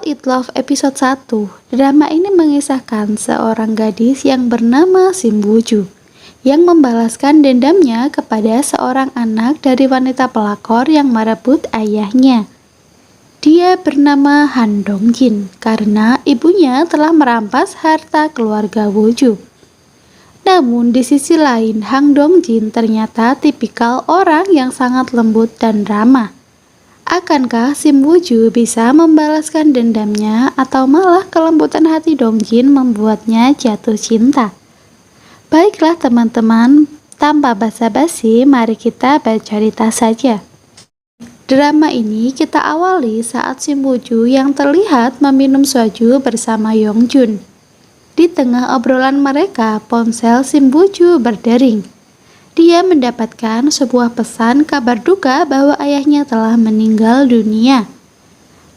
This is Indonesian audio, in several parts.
Eat Love episode 1, drama ini mengisahkan seorang gadis yang bernama Sim Woo-ju yang membalaskan dendamnya kepada seorang anak dari wanita pelakor yang merebut ayahnya. Dia bernama Han Dong-jin karena ibunya telah merampas harta keluarga Woo-ju. Namun di sisi lain, Han Dong-jin ternyata tipikal orang yang sangat lembut dan ramah. Akankah Sim Woo-ju bisa membalaskan dendamnya atau malah kelembutan hati Dong-jin membuatnya jatuh cinta? Baiklah teman-teman, tanpa basa-basi mari kita bercerita saja. Drama ini kita awali saat Sim Woo-ju yang terlihat meminum soju bersama Yong-jun. Di tengah obrolan mereka, ponsel Sim Woo-ju berdering. Dia mendapatkan sebuah pesan kabar duka bahwa ayahnya telah meninggal dunia.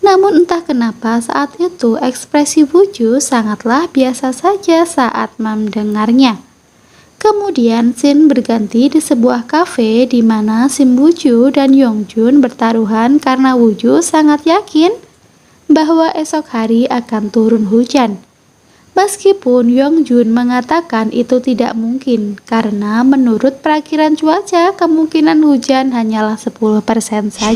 Namun entah kenapa saat itu ekspresi Woo-ju sangatlah biasa saja saat mendengarnya. Kemudian scene berganti di sebuah kafe di mana Sim Woo-ju dan Yong-jun bertaruhan karena Woo-ju sangat yakin bahwa esok hari akan turun hujan. Meskipun Yong-jun mengatakan itu tidak mungkin karena menurut perakiran cuaca kemungkinan hujan hanyalah 10% saja.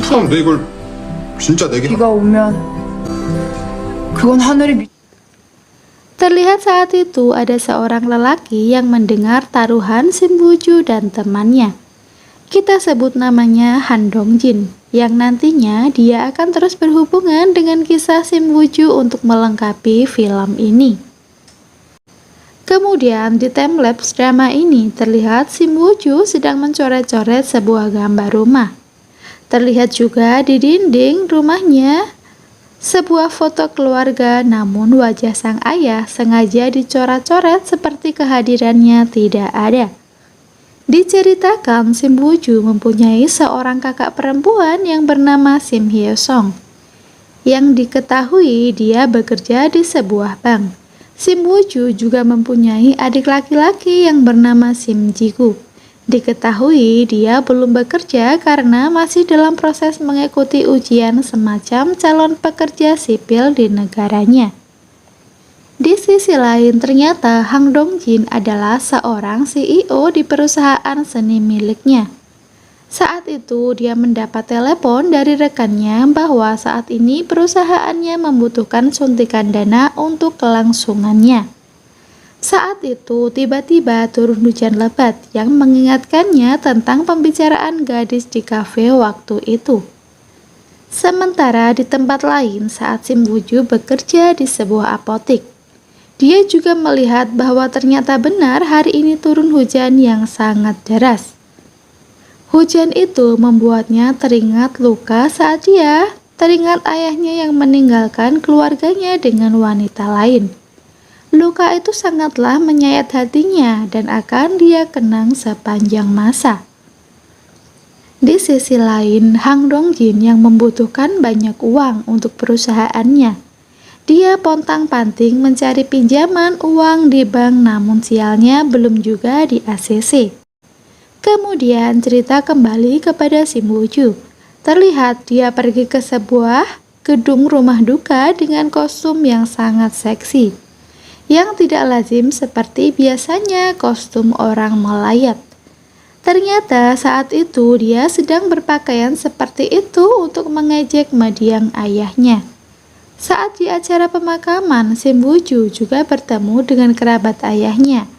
Terlihat saat itu ada seorang lelaki yang mendengar taruhan Sim Woo-ju dan temannya. Kita sebut namanya Han Dong-jin, yang nantinya dia akan terus berhubungan dengan kisah Sim Woo-ju untuk melengkapi film ini. Kemudian di timelapse drama ini terlihat Sim Woo-ju sedang mencoret-coret sebuah gambar rumah. Terlihat juga di dinding rumahnya sebuah foto keluarga, namun wajah sang ayah sengaja dicoret-coret seperti kehadirannya tidak ada. Diceritakan Sim Woo-ju mempunyai seorang kakak perempuan yang bernama Sim Hye Song. Yang diketahui dia bekerja di sebuah bank. Sim Woo-ju juga mempunyai adik laki-laki yang bernama Sim Ji-gu. Diketahui dia belum bekerja karena masih dalam proses mengikuti ujian semacam calon pekerja sipil di negaranya. Di sisi lain ternyata Han Dong-jin adalah seorang CEO di perusahaan seni miliknya. Saat itu dia mendapat telepon dari rekannya bahwa saat ini perusahaannya membutuhkan suntikan dana untuk kelangsungannya. Saat itu tiba-tiba turun hujan lebat yang mengingatkannya tentang pembicaraan gadis di kafe waktu itu. Sementara di tempat lain saat Sim Woo-ju bekerja di sebuah apotik, dia juga melihat bahwa ternyata benar hari ini turun hujan yang sangat deras. Hujan itu membuatnya teringat luka saat dia teringat ayahnya yang meninggalkan keluarganya dengan wanita lain. Luka itu sangatlah menyayat hatinya dan akan dia kenang sepanjang masa. Di sisi lain, Han Dong-jin yang membutuhkan banyak uang untuk perusahaannya. Dia pontang-panting mencari pinjaman uang di bank, namun sialnya belum juga di ACC. Kemudian cerita kembali kepada Sim Woo-ju. Terlihat dia pergi ke sebuah gedung rumah duka dengan kostum yang sangat seksi, yang tidak lazim seperti biasanya kostum orang melayat. Ternyata saat itu dia sedang berpakaian seperti itu untuk mengejek mendiang ayahnya. Saat di acara pemakaman, Sim Woo-ju juga bertemu dengan kerabat ayahnya.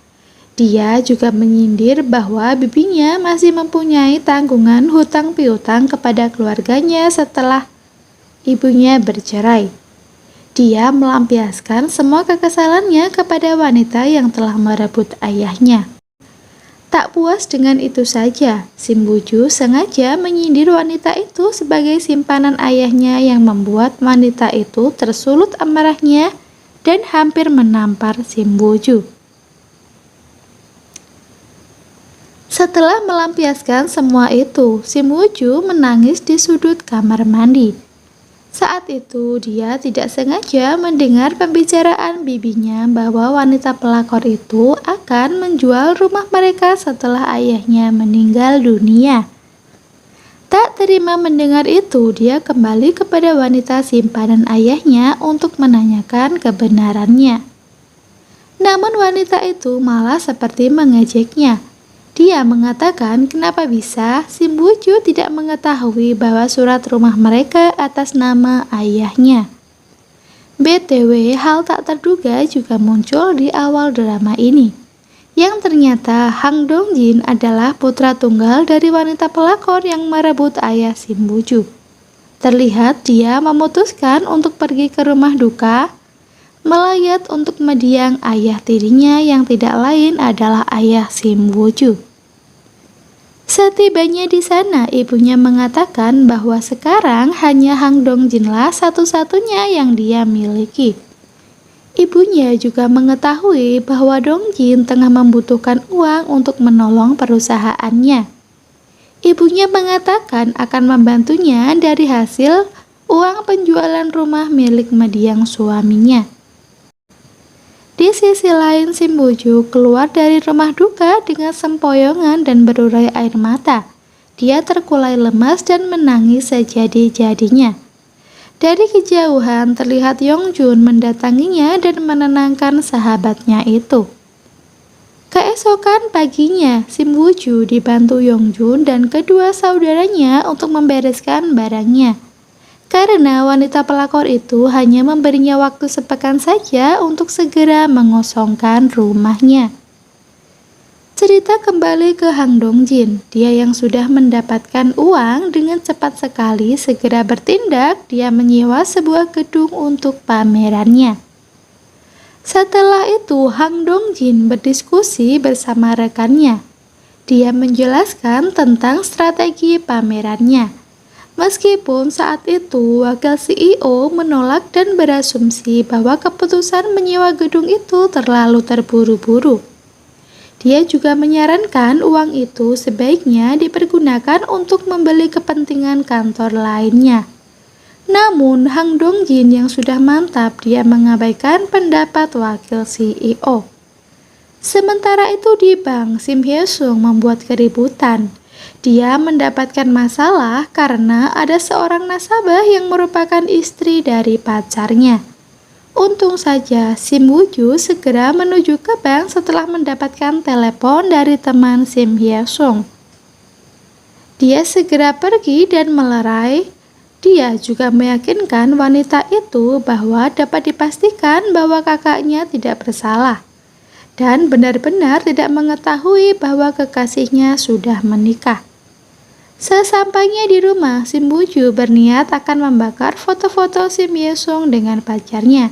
Dia juga menyindir bahwa bibinya masih mempunyai tanggungan hutang piutang kepada keluarganya setelah ibunya bercerai. Dia melampiaskan semua kekesalannya kepada wanita yang telah merebut ayahnya. Tak puas dengan itu saja, Sim Woo-ju sengaja menyindir wanita itu sebagai simpanan ayahnya yang membuat wanita itu tersulut amarahnya dan hampir menampar Sim Woo-ju. Setelah melampiaskan semua itu, Sim Woo-ju menangis di sudut kamar mandi. Saat itu dia tidak sengaja mendengar pembicaraan bibinya bahwa wanita pelakor itu akan menjual rumah mereka setelah ayahnya meninggal dunia. Tak terima mendengar itu, dia kembali kepada wanita simpanan ayahnya untuk menanyakan kebenarannya. Namun wanita itu malah seperti mengejeknya. Dia mengatakan kenapa bisa si Buju tidak mengetahui bahwa surat rumah mereka atas nama ayahnya. BTW, hal tak terduga juga muncul di awal drama ini, yang ternyata Hang Dongjin adalah putra tunggal dari wanita pelakor yang merebut ayah Sim Buju. Terlihat dia memutuskan untuk pergi ke rumah duka, melayat untuk mendiang ayah tirinya yang tidak lain adalah ayah Sim Buju. Setibanya di sana, ibunya mengatakan bahwa sekarang hanya Hang Dongjinlah satu-satunya yang dia miliki. Ibunya juga mengetahui bahwa Dongjin tengah membutuhkan uang untuk menolong perusahaannya. Ibunya mengatakan akan membantunya dari hasil uang penjualan rumah milik mendiang suaminya. Di sisi lain, Sim Buju keluar dari rumah duka dengan sempoyongan dan berurai air mata. Dia terkulai lemas dan menangis sejadi-jadinya. Dari kejauhan terlihat Yongjun mendatanginya dan menenangkan sahabatnya itu. Keesokan paginya, Sim Buju dibantu Yongjun dan kedua saudaranya untuk membereskan barangnya. Karena wanita pelakor itu hanya memberinya waktu sepekan saja untuk segera mengosongkan rumahnya. Cerita kembali ke Hang Dongjin. Dia yang sudah mendapatkan uang dengan cepat sekali segera bertindak. Dia menyewa sebuah gedung untuk pamerannya. Setelah itu, Hang Dongjin berdiskusi bersama rekannya. Dia menjelaskan tentang strategi pamerannya. Meskipun saat itu wakil CEO menolak dan berasumsi bahwa keputusan menyewa gedung itu terlalu terburu-buru. Dia juga menyarankan uang itu sebaiknya dipergunakan untuk membeli kepentingan kantor lainnya. Namun Hang Dongjin yang sudah mantap, dia mengabaikan pendapat wakil CEO. Sementara itu di bank, Sim Hye-sung membuat keributan. Dia mendapatkan masalah karena ada seorang nasabah yang merupakan istri dari pacarnya. Untung saja Sim Buju segera menuju ke bank setelah mendapatkan telepon dari teman Sim Hye-sung. Dia segera pergi dan melerai. Dia juga meyakinkan wanita itu bahwa dapat dipastikan bahwa kakaknya tidak bersalah dan benar-benar tidak mengetahui bahwa kekasihnya sudah menikah. Sesampainya di rumah, Sim Buju berniat akan membakar foto-foto Sim Hye-sung dengan pacarnya.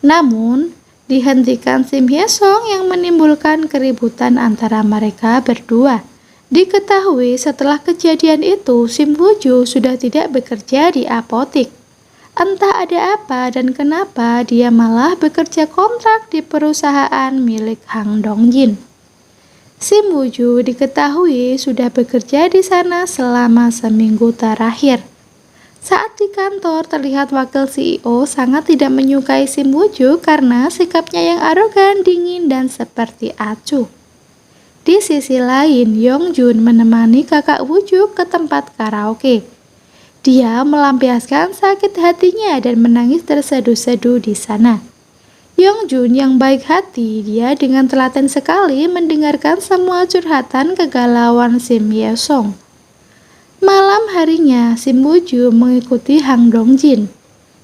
Namun, dihentikan Sim Hye-sung yang menimbulkan keributan antara mereka berdua. Diketahui setelah kejadian itu, Sim Buju sudah tidak bekerja di apotik. Entah ada apa dan kenapa dia malah bekerja kontrak di perusahaan milik Hang Dongjin. Sim Buju diketahui sudah bekerja di sana selama seminggu terakhir. Saat di kantor terlihat wakil CEO sangat tidak menyukai Sim Buju karena sikapnya yang arogan, dingin, dan seperti acuh. Di sisi lain, Yongjun menemani kakak Buju ke tempat karaoke. Dia melampiaskan sakit hatinya dan menangis terseduh-seduh di sana. Yongjun yang baik hati, dia dengan telaten sekali mendengarkan semua curhatan kegalauan Sim Hye-sung. Malam harinya, Sim Buju mengikuti Hang Dongjin.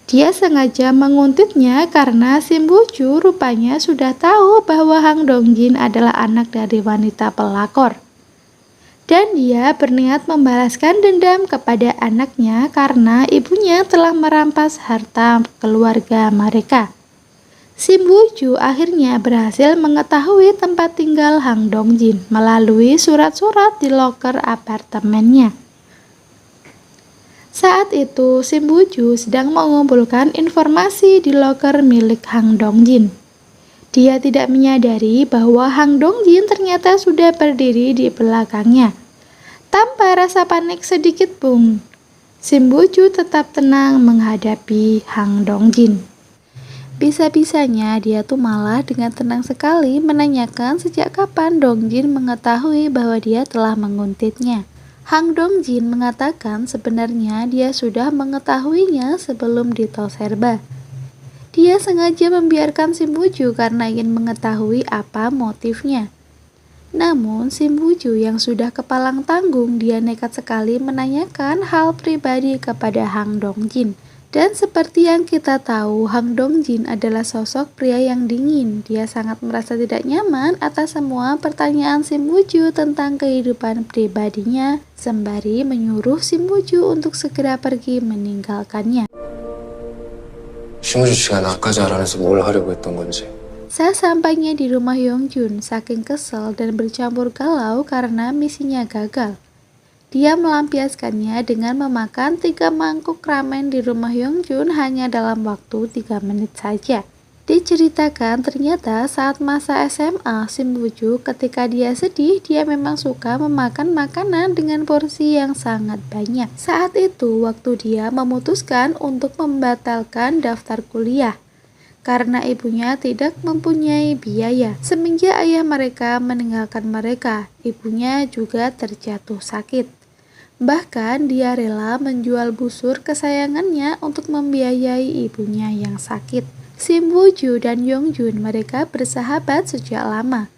Dia sengaja menguntitnya karena Sim Buju rupanya sudah tahu bahwa Hang Dongjin adalah anak dari wanita pelakor. Dan dia berniat membalaskan dendam kepada anaknya karena ibunya telah merampas harta keluarga mereka. Sim Buju akhirnya berhasil mengetahui tempat tinggal Hang Dongjin melalui surat-surat di loker apartemennya. Saat itu, Sim Buju sedang mengumpulkan informasi di loker milik Hang Dongjin. Dia tidak menyadari bahwa Hang Dongjin ternyata sudah berdiri di belakangnya. Tanpa rasa panik sedikit pun, Sim Buju tetap tenang menghadapi Hang Dongjin. Bisa-bisanya dia tuh malah dengan tenang sekali menanyakan sejak kapan Dongjin mengetahui bahwa dia telah menguntitnya. Hang Dongjin mengatakan sebenarnya dia sudah mengetahuinya sebelum ditol serba. Dia sengaja membiarkan Sim Woo-ju karena ingin mengetahui apa motifnya. Namun Sim Woo-ju yang sudah kepalang tanggung, dia nekat sekali menanyakan hal pribadi kepada Hang Dongjin. Dan seperti yang kita tahu, Hang Dongjin adalah sosok pria yang dingin. Dia sangat merasa tidak nyaman atas semua pertanyaan Sim Woo-ju tentang kehidupan pribadinya, sembari menyuruh Sim Woo-ju untuk segera pergi meninggalkannya. 심우주 씨가 나까지 알아내서 뭘 하려고 했던 건지. Saat sampainya di rumah Yongjun, saking kesal dan bercampur galau karena misinya gagal. Dia melampiaskannya dengan memakan 3 mangkuk ramen di rumah Yongjun hanya dalam waktu 3 menit saja. Diceritakan ternyata saat masa SMA, Sim Woo-ju ketika dia sedih, dia memang suka memakan makanan dengan porsi yang sangat banyak. Saat itu, waktu dia memutuskan untuk membatalkan daftar kuliah karena ibunya tidak mempunyai biaya. Semenjak ayah mereka meninggalkan mereka, ibunya juga terjatuh sakit. Bahkan dia rela menjual busur kesayangannya untuk membiayai ibunya yang sakit. Sim Woo-ju dan Yongjun mereka bersahabat sejak lama.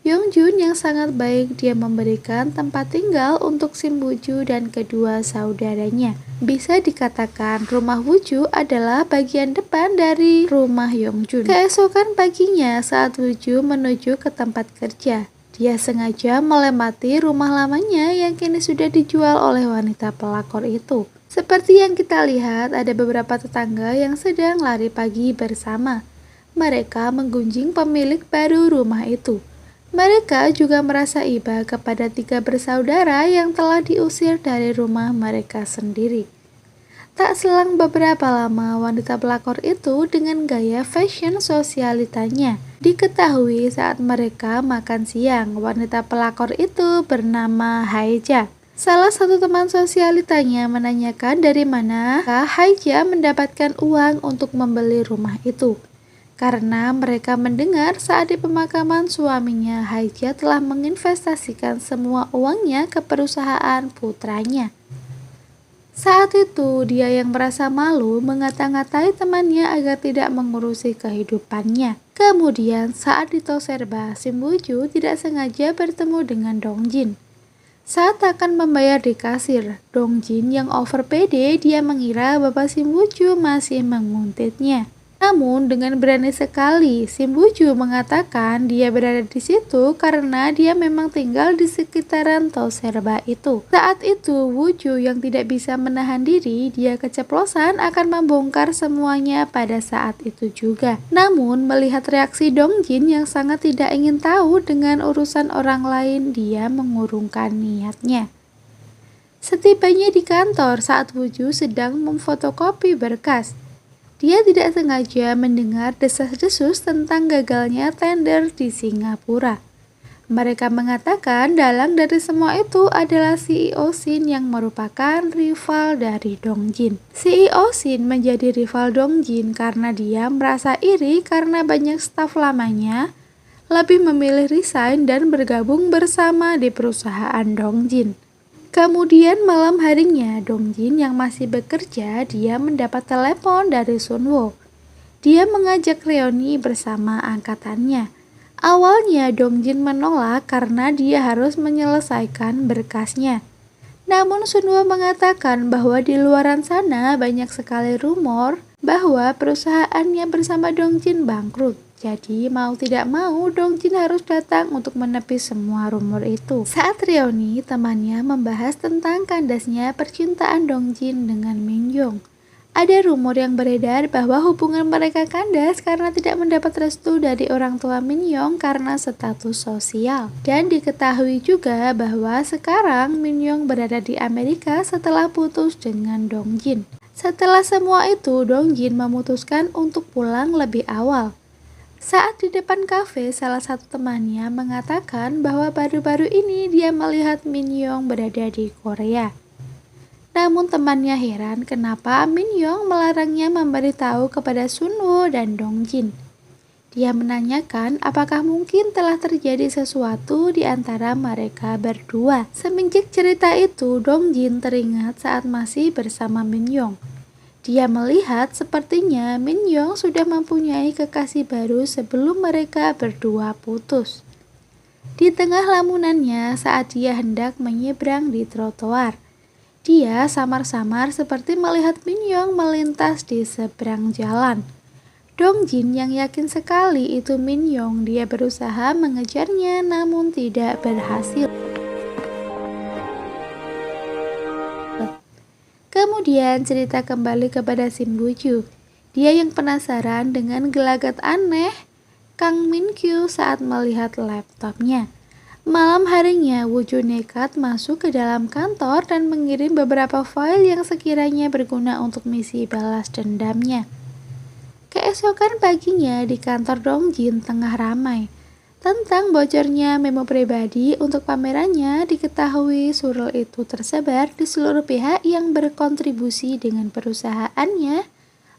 Yongjun yang sangat baik, dia memberikan tempat tinggal untuk Sim Woo-ju dan kedua saudaranya. Bisa dikatakan rumah Woo-ju adalah bagian depan dari rumah Yongjun. Keesokan paginya saat Woo-ju menuju ke tempat kerja, dia sengaja melewati rumah lamanya yang kini sudah dijual oleh wanita pelakor itu. Seperti yang kita lihat, ada beberapa tetangga yang sedang lari pagi bersama. Mereka menggunjing pemilik baru rumah itu. Mereka juga merasa iba kepada 3 bersaudara yang telah diusir dari rumah mereka sendiri. Tak selang beberapa lama, wanita pelakor itu dengan gaya fashion sosialitanya diketahui saat mereka makan siang. Wanita pelakor itu bernama Haeja. Salah satu teman sosialitanya menanyakan dari mana Haeja mendapatkan uang untuk membeli rumah itu. Karena mereka mendengar saat di pemakaman suaminya, Haeja telah menginvestasikan semua uangnya ke perusahaan putranya. Saat itu, dia yang merasa malu mengata-ngatai temannya agar tidak mengurusi kehidupannya. Kemudian, saat di tol serba, Sim Woo-ju tidak sengaja bertemu dengan Dongjin. Saat akan membayar di kasir, Dongjin yang over pede, dia mengira Bapak Sim Woo-ju masih menguntitnya. Namun dengan berani sekali, Sim Woo-ju mengatakan dia berada di situ karena dia memang tinggal di sekitaran tol serba itu. Saat itu, Woo-ju yang tidak bisa menahan diri, dia keceplosan akan membongkar semuanya pada saat itu juga. Namun melihat reaksi Dongjin yang sangat tidak ingin tahu dengan urusan orang lain, dia mengurungkan niatnya. Setibanya di kantor saat Woo-ju sedang memfotokopi berkas, dia tidak sengaja mendengar desas-desus tentang gagalnya tender di Singapura. Mereka mengatakan dalang dari semua itu adalah CEO Shin yang merupakan rival dari Dongjin. CEO Shin menjadi rival Dongjin karena dia merasa iri karena banyak staf lamanya lebih memilih resign dan bergabung bersama di perusahaan Dongjin. Kemudian malam harinya, Dongjin yang masih bekerja, dia mendapat telepon dari Sunwoo. Dia mengajak reuni bersama angkatannya. Awalnya Dongjin menolak karena dia harus menyelesaikan berkasnya. Namun Sunwoo mengatakan bahwa di luaran sana banyak sekali rumor bahwa perusahaannya bersama Dongjin bangkrut. Jadi mau tidak mau Dongjin harus datang untuk menepis semua rumor itu. Saat reuni, temannya membahas tentang kandasnya percintaan Dongjin dengan Minhyung. Ada rumor yang beredar bahwa hubungan mereka kandas karena tidak mendapat restu dari orang tua Minhyung karena status sosial. Dan diketahui juga bahwa sekarang Minhyung berada di Amerika setelah putus dengan Dongjin. Setelah semua itu, Dongjin memutuskan untuk pulang lebih awal. Saat di depan kafe, salah satu temannya mengatakan bahwa baru-baru ini dia melihat Minhyung berada di Korea. Namun temannya heran kenapa Minhyung melarangnya memberitahu kepada Sunwoo dan Dongjin. Dia menanyakan apakah mungkin telah terjadi sesuatu di antara mereka berdua. Semenjak cerita itu, Dongjin teringat saat masih bersama Minhyung. Dia melihat sepertinya Minhyung sudah mempunyai kekasih baru sebelum mereka berdua putus. Di tengah lamunannya saat dia hendak menyeberang di trotoar, dia samar-samar seperti melihat Minhyung melintas di seberang jalan. Dongjin yang yakin sekali itu Minhyung, dia berusaha mengejarnya namun tidak berhasil. Kemudian cerita kembali kepada Shin Woo-ju. Dia yang penasaran dengan gelagat aneh Kang Min-kyu saat melihat laptopnya. Malam harinya, Woo-ju nekat masuk ke dalam kantor dan mengirim beberapa file yang sekiranya berguna untuk misi balas dendamnya. Keesokan paginya di kantor Dongjin tengah ramai. Tentang bocornya memo pribadi untuk pamerannya diketahui surel itu tersebar di seluruh pihak yang berkontribusi dengan perusahaannya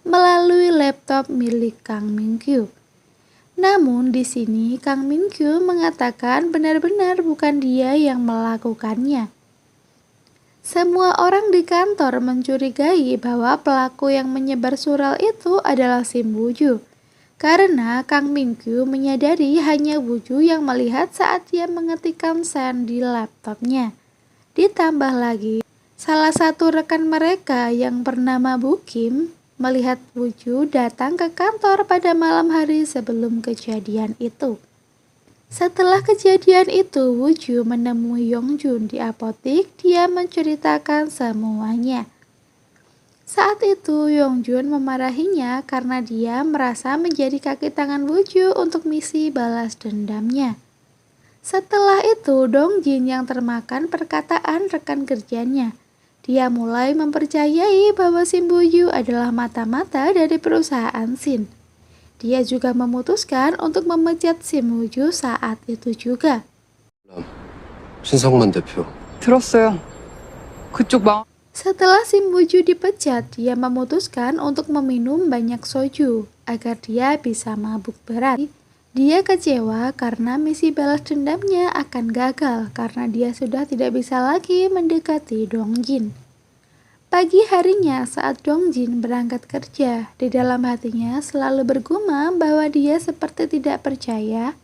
melalui laptop milik Kang Min-kyu. Namun di sini Kang Min-kyu mengatakan benar-benar bukan dia yang melakukannya. Semua orang di kantor mencurigai bahwa pelaku yang menyebar surel itu adalah Shin Woo-ju. Karena Kang Min-kyu menyadari hanya Woo-ju yang melihat saat dia mengetikkan send di laptopnya. Ditambah lagi, salah satu rekan mereka yang bernama Bu Kim melihat Woo-ju datang ke kantor pada malam hari sebelum kejadian itu. Setelah kejadian itu, Woo-ju menemui Yongjun di apotik. Dia menceritakan semuanya. Saat itu, Yongjun memarahinya karena dia merasa menjadi kaki tangan Woo-ju untuk misi balas dendamnya. Setelah itu, Dongjin yang termakan perkataan rekan kerjanya. Dia mulai mempercayai bahwa Shin Woo-ju adalah mata-mata dari perusahaan Shin. Dia juga memutuskan untuk memecat Shin Woo-ju saat itu juga. 신성만 대표. 들었어요. 그쪽 막 Setelah Shin Woo-ju dipecat, dia memutuskan untuk meminum banyak soju agar dia bisa mabuk berat. Dia kecewa karena misi balas dendamnya akan gagal karena dia sudah tidak bisa lagi mendekati Dongjin. Pagi harinya saat Dongjin berangkat kerja, di dalam hatinya selalu bergumam bahwa dia seperti tidak percaya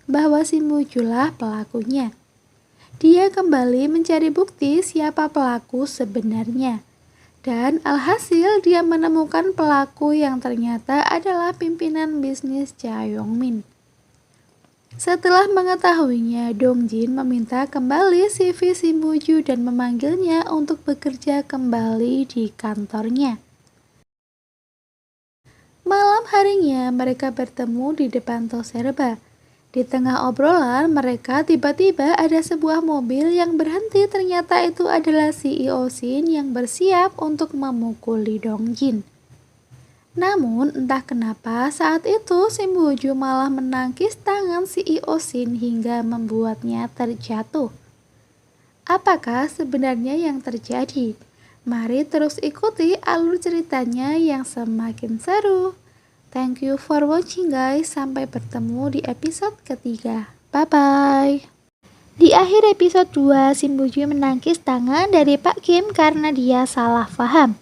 bahwa Shin Woo-ju lah pelakunya. Dia kembali mencari bukti siapa pelaku sebenarnya. Dan alhasil dia menemukan pelaku yang ternyata adalah pimpinan bisnis Cha Yong-min. Setelah mengetahuinya, Dongjin meminta kembali CV Shin Woo-ju dan memanggilnya untuk bekerja kembali di kantornya. Malam harinya mereka bertemu di depan Toserba. Di tengah obrolan mereka tiba-tiba ada sebuah mobil yang berhenti. Ternyata itu adalah CEO Shin yang bersiap untuk memukuli Dongjin. Namun entah kenapa saat itu Shin Woo-ju malah menangkis tangan CEO Shin hingga membuatnya terjatuh. Apakah sebenarnya yang terjadi? Mari terus ikuti alur ceritanya yang semakin seru. Thank you for watching guys. Sampai bertemu di episode ketiga. Bye-bye. Di akhir episode 2, Shin Woo-ju menangkis tangan dari Pak Kim karena dia salah paham.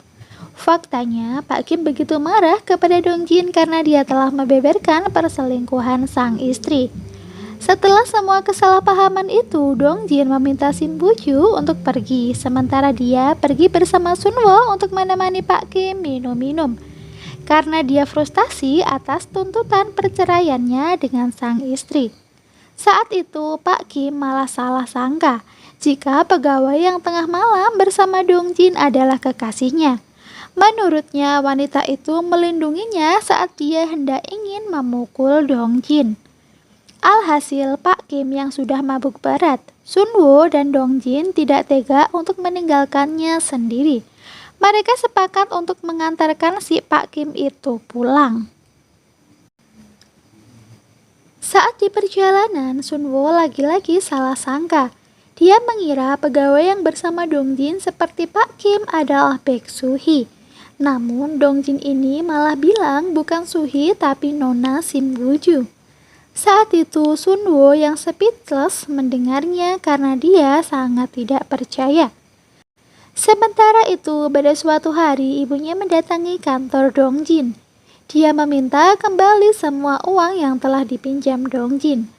Faktanya, Pak Kim begitu marah kepada Dongjin karena dia telah membeberkan perselingkuhan sang istri. Setelah semua kesalahpahaman itu, Dongjin meminta Shin Woo-ju untuk pergi, sementara dia pergi bersama Sunwo untuk menemani Pak Kim minum-minum. Karena dia frustasi atas tuntutan perceraiannya dengan sang istri. Saat itu, Pak Kim malah salah sangka jika pegawai yang tengah malam bersama Dongjin adalah kekasihnya. Menurutnya, wanita itu melindunginya saat dia hendak ingin memukul Dongjin. Alhasil, Pak Kim yang sudah mabuk berat, Sunwo dan Dongjin tidak tega untuk meninggalkannya sendiri. Mereka sepakat untuk mengantarkan si Pak Kim itu pulang. Saat di perjalanan, Sunwo lagi-lagi salah sangka. Dia mengira pegawai yang bersama Dongjin seperti Pak Kim adalah Baek Soo-hee. Namun Dongjin ini malah bilang bukan Suhi tapi Nona Shin Woo-ju. Saat itu Sunwo yang speechless mendengarnya karena dia sangat tidak percaya. Sementara itu, pada suatu hari ibunya mendatangi kantor Dongjin. Dia meminta kembali semua uang yang telah dipinjam Dongjin.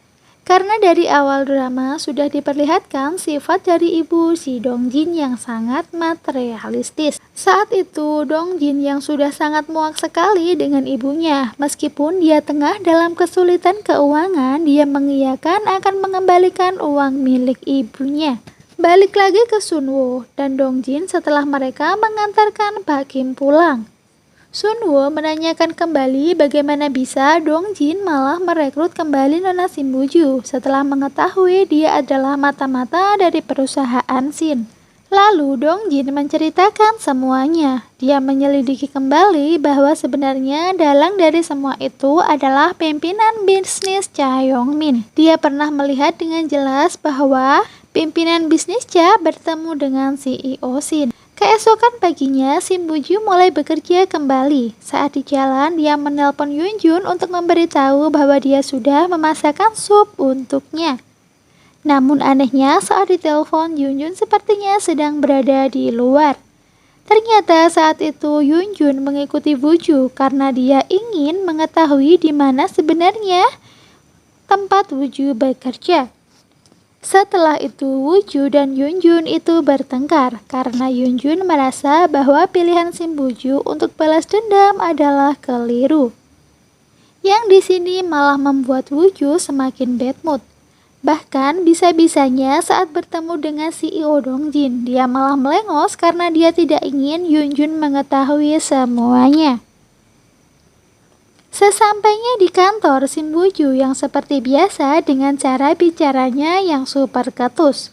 Karena dari awal drama sudah diperlihatkan sifat dari ibu si Dongjin yang sangat materialistis. Saat itu Dongjin yang sudah sangat muak sekali dengan ibunya. Meskipun dia tengah dalam kesulitan keuangan, dia mengiyakan akan mengembalikan uang milik ibunya. Balik lagi ke Sunwo dan Dongjin setelah mereka mengantarkan Pak Kim pulang. Sunwo menanyakan kembali bagaimana bisa Dongjin malah merekrut kembali Nona Shin Woo-ju setelah mengetahui dia adalah mata-mata dari perusahaan Shin. Lalu Dongjin menceritakan semuanya. Dia menyelidiki kembali bahwa sebenarnya dalang dari semua itu adalah pimpinan bisnis Cha Yong-min. Dia pernah melihat dengan jelas bahwa pimpinan bisnis Cha bertemu dengan CEO Shin. Keesokan paginya, Shin Woo-ju mulai bekerja kembali. Saat di jalan, dia menelpon Yoon Jun untuk memberitahu bahwa dia sudah memasakkan sup untuknya. Namun anehnya saat ditelepon, Yoon Jun sepertinya sedang berada di luar. Ternyata saat itu Yoon Jun mengikuti Woo-ju karena dia ingin mengetahui di mana sebenarnya tempat Woo-ju bekerja. Setelah itu Woo-ju dan Yoon Jun itu bertengkar karena Yoon Jun merasa bahwa pilihan Shin Woo-ju untuk balas dendam adalah keliru. Yang di sini malah membuat Woo-ju semakin bad mood. Bahkan bisa-bisanya saat bertemu dengan CEO Dongjin, dia malah melengos karena dia tidak ingin Yoon Jun mengetahui semuanya. Sesampainya di kantor, Shin Woo-ju yang seperti biasa dengan cara bicaranya yang super ketus.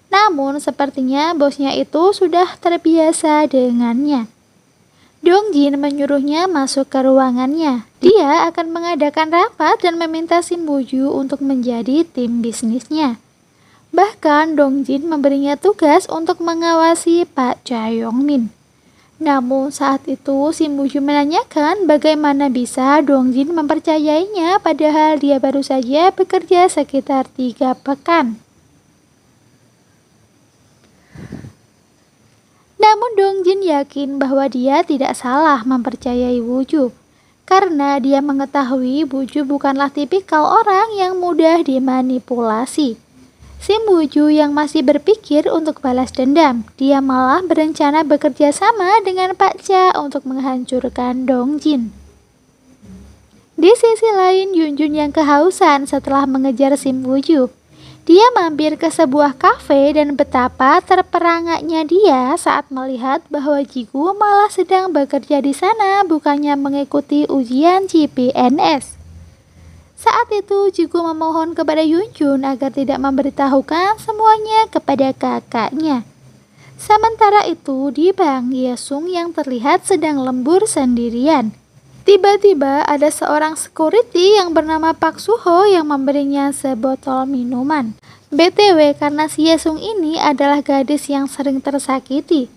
Namun sepertinya bosnya itu sudah terbiasa dengannya. Dongjin menyuruhnya masuk ke ruangannya. Dia akan mengadakan rapat dan meminta Shin Woo-ju untuk menjadi tim bisnisnya. Bahkan Dongjin memberinya tugas untuk mengawasi Pak Cha Yong-min. Namun saat itu Shin Woo-ju menanyakan bagaimana bisa Dongjin mempercayainya padahal dia baru saja bekerja sekitar 3 pekan. Namun Dongjin yakin bahwa dia tidak salah mempercayai Woo-ju karena dia mengetahui Woo-ju bukanlah tipikal orang yang mudah dimanipulasi. Shin Woo-ju yang masih berpikir untuk balas dendam, dia malah berencana bekerja sama dengan Pak Cha untuk menghancurkan Dongjin. Di sisi lain, Yoon Jun yang kehausan setelah mengejar Shin Woo-ju. Dia mampir ke sebuah kafe dan betapa terperangaknya dia saat melihat bahwa Jigu malah sedang bekerja di sana bukannya mengikuti ujian CPNS. Saat itu Jigu memohon kepada Yoon Jun agar tidak memberitahukan semuanya kepada kakaknya. Sementara itu di Bang Yesung yang terlihat sedang lembur sendirian. Tiba-tiba ada seorang security yang bernama Pak Suho yang memberinya sebotol minuman. BTW karena si Yesung ini adalah gadis yang sering tersakiti,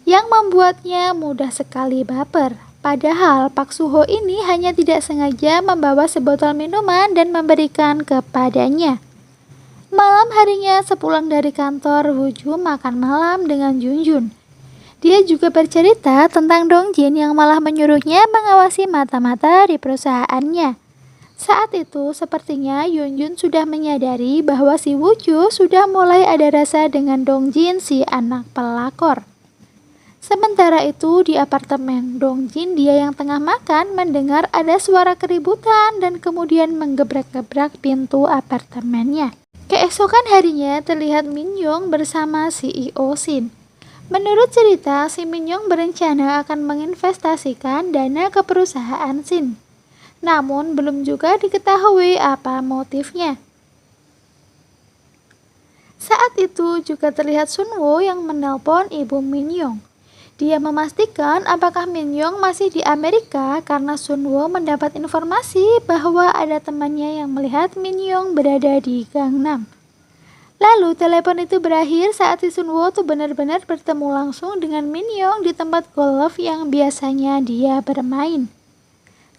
yang membuatnya mudah sekali baper. Padahal Pak Suho ini hanya tidak sengaja membawa sebotol minuman dan memberikan kepadanya. Malam harinya sepulang dari kantor, Woo-ju makan malam dengan Yoon Jun. Dia juga bercerita tentang Dongjin yang malah menyuruhnya mengawasi mata-mata di perusahaannya. Saat itu sepertinya Yoon Jun sudah menyadari bahwa si Woo-ju sudah mulai ada rasa dengan Dongjin si anak pelakor. Sementara itu di apartemen, Dongjin dia yang tengah makan mendengar ada suara keributan dan kemudian menggebrak-gebrak pintu apartemennya. Keesokan harinya terlihat Min Young bersama CEO Shin. Menurut cerita, si Min Young berencana akan menginvestasikan dana ke perusahaan Shin. Namun belum juga diketahui apa motifnya. Saat itu juga terlihat Sunwo yang menelpon ibu Min Young. Dia memastikan apakah Min Young masih di Amerika karena Sunwo mendapat informasi bahwa ada temannya yang melihat Min Young berada di Gangnam. Lalu telepon itu berakhir saat si Sunwo tuh benar-benar bertemu langsung dengan Min Young di tempat golf yang biasanya dia bermain.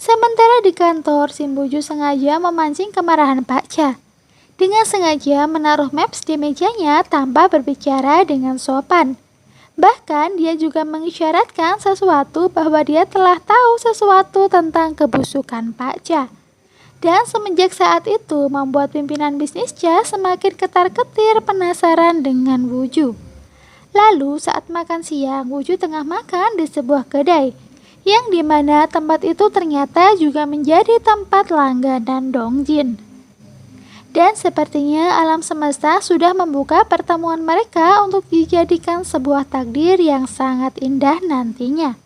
Sementara di kantor, Sim Buju sengaja memancing kemarahan Pak Cha. Dengan sengaja menaruh maps di mejanya tanpa berbicara dengan sopan. Bahkan dia juga mengisyaratkan sesuatu bahwa dia telah tahu sesuatu tentang kebusukan Pak Cha. Dan semenjak saat itu membuat pimpinan bisnis Cha semakin ketar-ketir penasaran dengan Wuju. Lalu saat makan siang, Wuju tengah makan di sebuah kedai, yang dimana tempat itu ternyata juga menjadi tempat langganan Dongjin. Dan sepertinya alam semesta sudah membuka pertemuan mereka untuk dijadikan sebuah takdir yang sangat indah nantinya.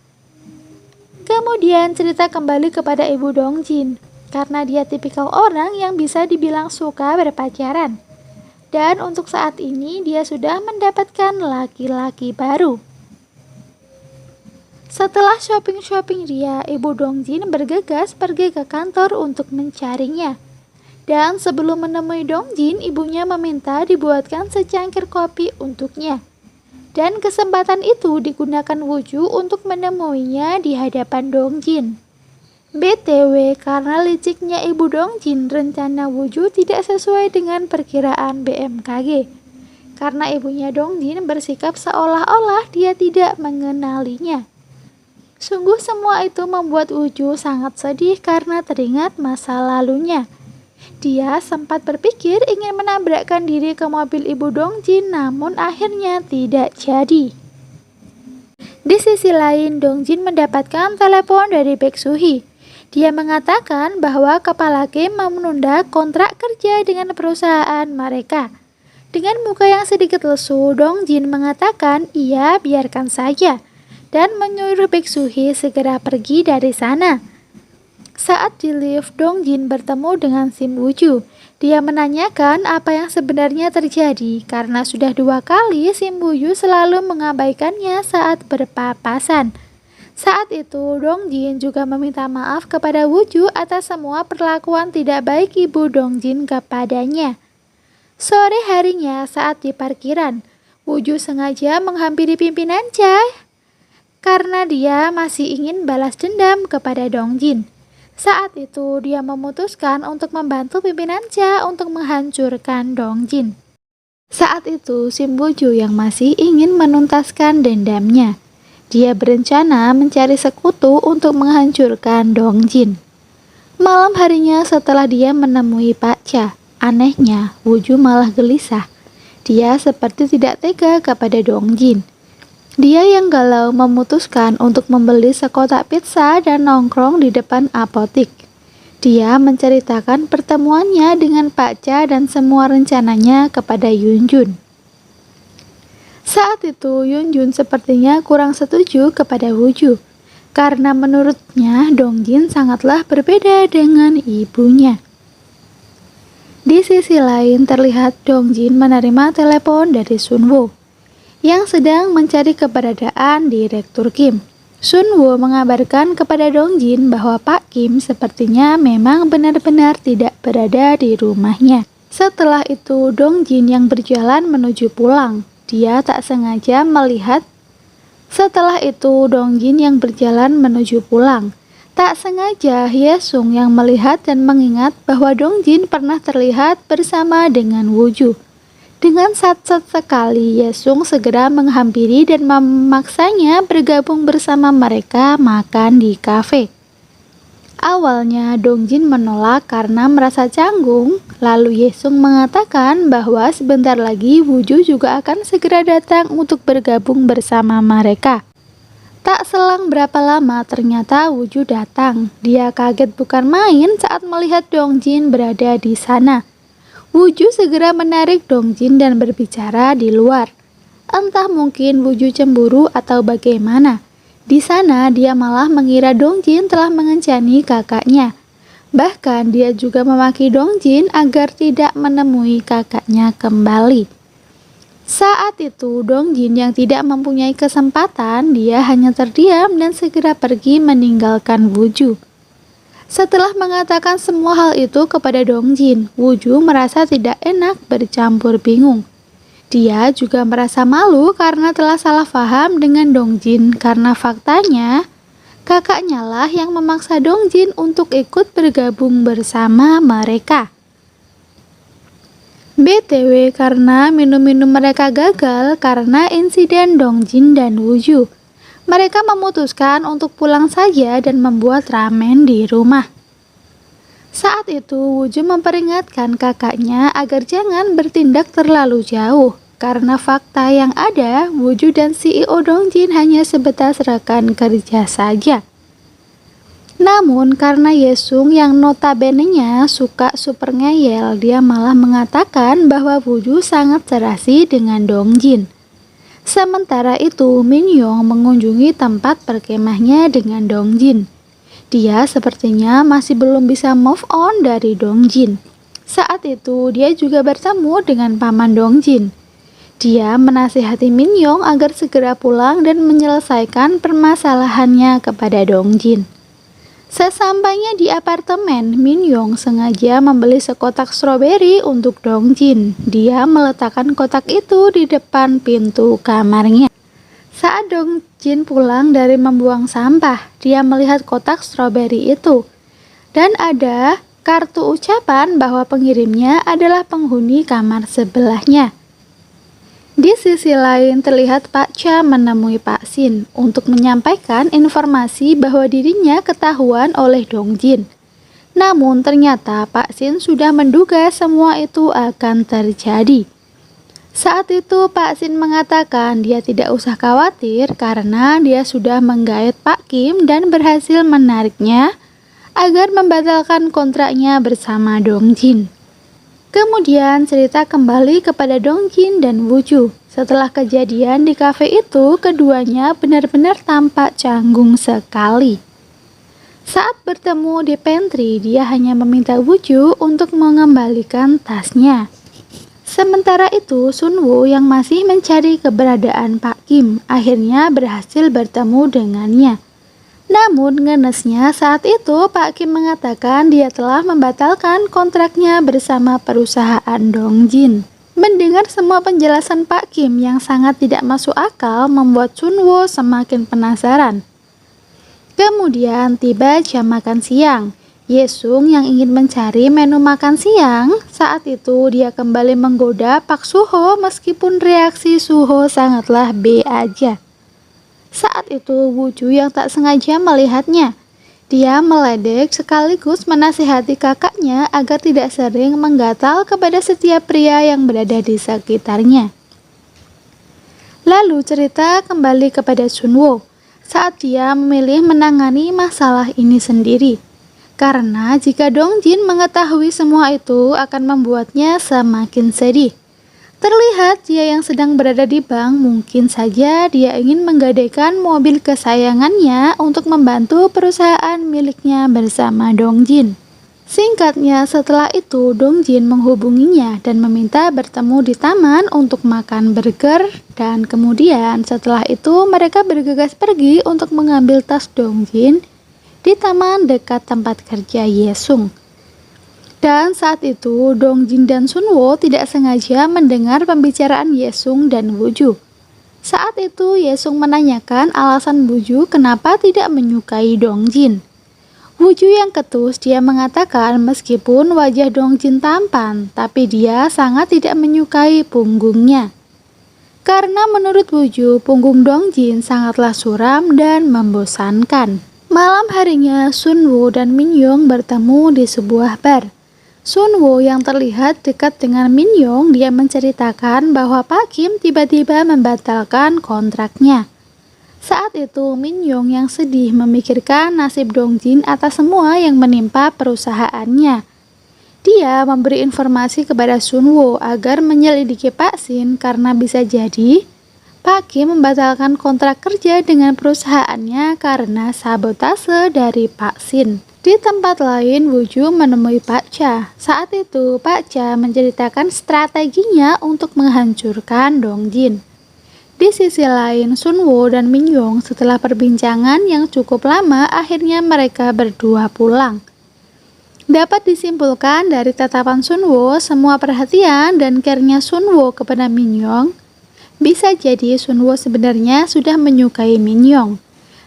Kemudian cerita kembali kepada Ibu Dongjin, karena dia tipikal orang yang bisa dibilang suka berpacaran. Dan untuk saat ini dia sudah mendapatkan laki-laki baru. Setelah shopping-shopping ria, Ibu Dongjin bergegas pergi ke kantor untuk mencarinya. Dan sebelum menemui Dongjin, ibunya meminta dibuatkan secangkir kopi untuknya. Dan kesempatan itu digunakan Wuju untuk menemuinya di hadapan Dongjin. BTW, karena liciknya Ibu Dongjin, rencana Wuju tidak sesuai dengan perkiraan BMKG. Karena ibunya Dongjin bersikap seolah-olah dia tidak mengenalinya. Sungguh semua itu membuat Wuju sangat sedih karena teringat masa lalunya. Dia sempat berpikir ingin menabrakkan diri ke mobil Ibu Dongjin, namun akhirnya tidak jadi. Di sisi lain, Dongjin mendapatkan telepon dari Baek Suhi. Dia mengatakan bahwa kepala Kim mau menunda kontrak kerja dengan perusahaan mereka. Dengan muka yang sedikit lesu, Dongjin mengatakan iya biarkan saja dan menyuruh Baek Suhi segera pergi dari sana. Saat di lift, Dongjin bertemu dengan Sim Wuju. Dia menanyakan apa yang sebenarnya terjadi karena sudah 2 kali Sim Wuju selalu mengabaikannya saat berpapasan. Saat itu, Dongjin juga meminta maaf kepada Wuju atas semua perlakuan tidak baik Ibu Dongjin kepadanya. Sore harinya saat di parkiran, Wuju sengaja menghampiri pimpinan Cha karena dia masih ingin balas dendam kepada Dongjin. Saat itu, dia memutuskan untuk membantu pimpinan Cha untuk menghancurkan Dongjin. Saat itu, Sim Wuju yang masih ingin menuntaskan dendamnya. Dia berencana mencari sekutu untuk menghancurkan Dongjin. Malam harinya setelah dia menemui Pak Cha, anehnya Wuju malah gelisah. Dia seperti tidak tega kepada Dongjin. Dia yang galau memutuskan untuk membeli sekotak pizza dan nongkrong di depan apotik. Dia menceritakan pertemuannya dengan Pak Cha dan semua rencananya kepada Yunjun. Saat itu, Yunjun sepertinya kurang setuju kepada Wuju, karena menurutnya Dongjin sangatlah berbeda dengan ibunya. Di sisi lain, terlihat Dongjin menerima telepon dari Sunwo, yang sedang mencari keberadaan Direktur Kim. Sunwo mengabarkan kepada Dongjin bahwa Pak Kim sepertinya memang benar-benar tidak berada di rumahnya. Setelah itu, Dongjin yang berjalan menuju pulang. Dia tak sengaja melihat. Setelah itu, Dongjin yang berjalan menuju pulang. Tak sengaja, Hyesung yang melihat dan mengingat bahwa Dongjin pernah terlihat bersama dengan Wuju. Dengan sat-sat sekali, Hyesung segera menghampiri dan memaksanya bergabung bersama mereka makan di kafe. Awalnya Dongjin menolak karena merasa canggung, lalu Hyesung mengatakan bahwa sebentar lagi Wuju juga akan segera datang untuk bergabung bersama mereka. Tak selang berapa lama ternyata Wuju datang. Dia kaget bukan main saat melihat Dongjin berada di sana. Wuju segera menarik Dongjin dan berbicara di luar. Entah mungkin Wuju cemburu atau bagaimana. Di sana dia malah mengira Dongjin telah mengencani kakaknya. Bahkan dia juga memaki Dongjin agar tidak menemui kakaknya kembali. Saat itu Dongjin yang tidak mempunyai kesempatan, dia hanya terdiam dan segera pergi meninggalkan Wuju. Setelah mengatakan semua hal itu kepada Dongjin, Woo-ju merasa tidak enak bercampur bingung. Dia juga merasa malu karena telah salah paham dengan Dongjin karena faktanya kakaknya lah yang memaksa Dongjin untuk ikut bergabung bersama mereka. BTW, karena minum-minum mereka gagal karena insiden Dongjin dan Woo-ju, mereka memutuskan untuk pulang saja dan membuat ramen di rumah. Saat itu, Woo-ju memperingatkan kakaknya agar jangan bertindak terlalu jauh, karena fakta yang ada, Woo-ju dan CEO Dongjin hanya sebatas rekan kerja saja. Namun, karena Yesung yang notabene-nya suka super ngeyel, dia malah mengatakan bahwa Woo-ju sangat serasi dengan Dongjin. Sementara itu, Min-young mengunjungi tempat perkemahnya dengan Dongjin. Dia sepertinya masih belum bisa move on dari Dongjin. Saat itu, dia juga bertemu dengan paman Dongjin. Dia menasihati Min-young agar segera pulang dan menyelesaikan permasalahannya kepada Dongjin. Sesampainya di apartemen, Min-young sengaja membeli sekotak stroberi untuk Dongjin. Dia meletakkan kotak itu di depan pintu kamarnya. Saat Dongjin pulang dari membuang sampah, dia melihat kotak stroberi itu. Dan ada kartu ucapan bahwa pengirimnya adalah penghuni kamar sebelahnya. Di sisi lain terlihat Pak Cha menemui Pak Shin untuk menyampaikan informasi bahwa dirinya ketahuan oleh Dongjin. Namun ternyata Pak Shin sudah menduga semua itu akan terjadi. Saat itu Pak Shin mengatakan dia tidak usah khawatir karena dia sudah menggait Pak Kim dan berhasil menariknya agar membatalkan kontraknya bersama Dongjin. Kemudian cerita kembali kepada Dongjin dan Woo-ju. Setelah kejadian di kafe itu, keduanya benar-benar tampak canggung sekali. Saat bertemu di pantry, dia hanya meminta Woo-ju untuk mengembalikan tasnya. Sementara itu, Sun-woo yang masih mencari keberadaan Pak Kim akhirnya berhasil bertemu dengannya. Namun ngenesnya saat itu Pak Kim mengatakan dia telah membatalkan kontraknya bersama perusahaan Dongjin. Mendengar semua penjelasan Pak Kim yang sangat tidak masuk akal membuat Sun-woo semakin penasaran. Kemudian tiba jam makan siang. Yesung yang ingin mencari menu makan siang, saat itu dia kembali menggoda Pak Suho meskipun reaksi Suho sangatlah B aja. Saat itu Woo-ju yang tak sengaja melihatnya. Dia meledek sekaligus menasihati kakaknya agar tidak sering menggatal kepada setiap pria yang berada di sekitarnya. Lalu cerita kembali kepada Sun-woo saat dia memilih menangani masalah ini sendiri. Karena jika Dongjin mengetahui semua itu akan membuatnya semakin sedih. Terlihat dia yang sedang berada di bank, mungkin saja dia ingin menggadaikan mobil kesayangannya untuk membantu perusahaan miliknya bersama Dongjin. Singkatnya, setelah itu Dongjin menghubunginya dan meminta bertemu di taman untuk makan burger, dan kemudian setelah itu mereka bergegas pergi untuk mengambil tas Dongjin di taman dekat tempat kerja Yesung. Dan saat itu, Dongjin dan Sun-woo tidak sengaja mendengar pembicaraan Yesung dan Woo-ju. Saat itu, Yesung menanyakan alasan Woo-ju kenapa tidak menyukai Dongjin. Woo-ju yang ketus, dia mengatakan meskipun wajah Dongjin tampan, tapi dia sangat tidak menyukai punggungnya. Karena menurut Woo-ju, punggung Dongjin sangatlah suram dan membosankan. Malam harinya, Sun-woo dan Min-young bertemu di sebuah bar. Sun-woo yang terlihat dekat dengan Min-young, dia menceritakan bahwa Pak Kim tiba-tiba membatalkan kontraknya. Saat itu Min-young yang sedih memikirkan nasib Dongjin atas semua yang menimpa perusahaannya. Dia memberi informasi kepada Sun-woo agar menyelidiki Pak Shin karena bisa jadi Pak Kim membatalkan kontrak kerja dengan perusahaannya karena sabotase dari Pak Shin. Di tempat lain, Woo-ju menemui Pak Cha. Saat itu, Pak Cha menceritakan strateginya untuk menghancurkan Dongjin. Di sisi lain, Sun-woo dan Min-young setelah perbincangan yang cukup lama, akhirnya mereka berdua pulang. Dapat disimpulkan dari tatapan Sunwoo, semua perhatian dan care-nya Sunwoo kepada Min-young, bisa jadi Sunwoo sebenarnya sudah menyukai Min-young.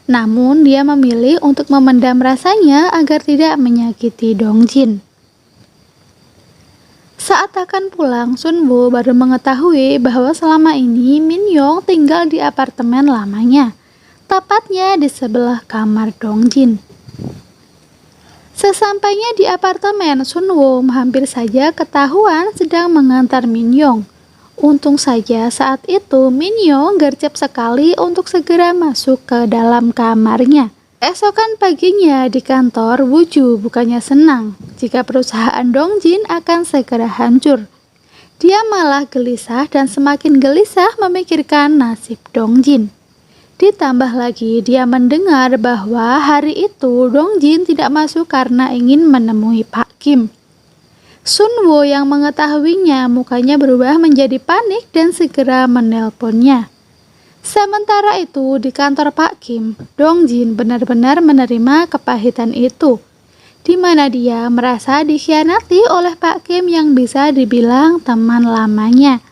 Namun dia memilih untuk memendam rasanya agar tidak menyakiti Dongjin. Saat akan pulang, Sunwoo baru mengetahui bahwa selama ini Min-young tinggal di apartemen lamanya, tepatnya di sebelah kamar Dongjin. Sesampainya di apartemen, Sunwoo hampir saja ketahuan sedang mengantar Min-young. Untung saja saat itu Min-young gercep sekali untuk segera masuk ke dalam kamarnya. Esokan paginya di kantor, Woo-ju bukannya senang jika perusahaan Dongjin akan segera hancur. Dia malah gelisah dan semakin gelisah memikirkan nasib Dongjin. Ditambah lagi dia mendengar bahwa hari itu Dongjin tidak masuk karena ingin menemui Pak Kim. Sunwoo yang mengetahuinya mukanya berubah menjadi panik dan segera menelponnya. Sementara itu di kantor Pak Kim, Dongjin benar-benar menerima kepahitan itu, di mana dia merasa dikhianati oleh Pak Kim yang bisa dibilang teman lamanya,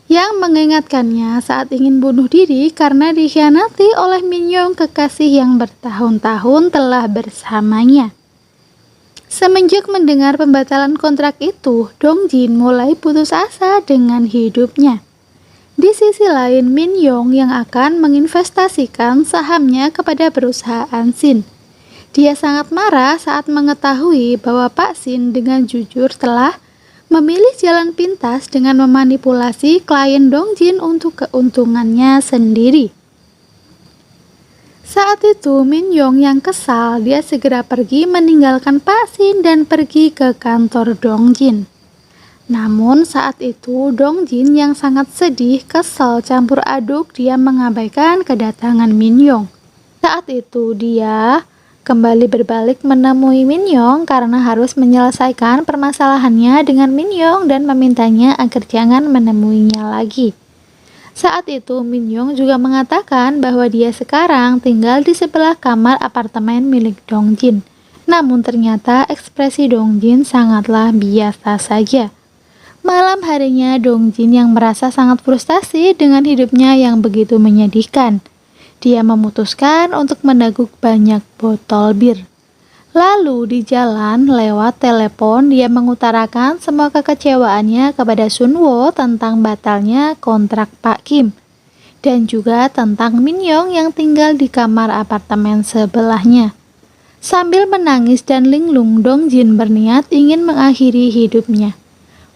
yang mengingatkannya saat ingin bunuh diri karena dikhianati oleh Min-young, kekasih yang bertahun-tahun telah bersamanya. Semenjak mendengar pembatalan kontrak itu, Dongjin mulai putus asa dengan hidupnya. Di sisi lain, Min-young yang akan menginvestasikan sahamnya kepada perusahaan Shin. Dia sangat marah saat mengetahui bahwa Pak Shin dengan jujur telah memilih jalan pintas dengan memanipulasi klien Dongjin untuk keuntungannya sendiri. Saat itu Min-young yang kesal, dia segera pergi meninggalkan Pak Shin dan pergi ke kantor Dongjin. Namun saat itu Dongjin yang sangat sedih, kesal, campur aduk, dia mengabaikan kedatangan Min-young. Saat itu dia kembali berbalik menemui Min-young karena harus menyelesaikan permasalahannya dengan Min-young dan memintanya agar jangan menemuinya lagi. Saat itu Min-young juga mengatakan bahwa dia sekarang tinggal di sebelah kamar apartemen milik Dongjin. Namun ternyata ekspresi Dongjin sangatlah biasa saja. Malam harinya Dongjin yang merasa sangat frustasi dengan hidupnya yang begitu menyedihkan. Dia memutuskan untuk meneguk banyak botol bir. Lalu di jalan lewat telepon dia mengutarakan semua kekecewaannya kepada Sunwoo tentang batalnya kontrak Pak Kim dan juga tentang Min-young yang tinggal di kamar apartemen sebelahnya. Sambil menangis dan linglung, Dongjin berniat ingin mengakhiri hidupnya.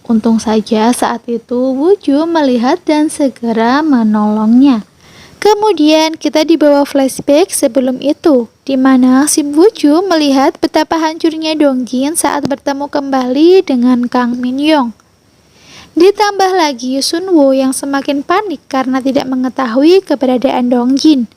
Untung saja saat itu Woo-ju melihat dan segera menolongnya. Kemudian kita dibawa flashback sebelum itu, di mana si Woo-ju melihat betapa hancurnya Dongjin saat bertemu kembali dengan Kang Min-young. Ditambah lagi Sunwoo yang semakin panik karena tidak mengetahui keberadaan Dongjin.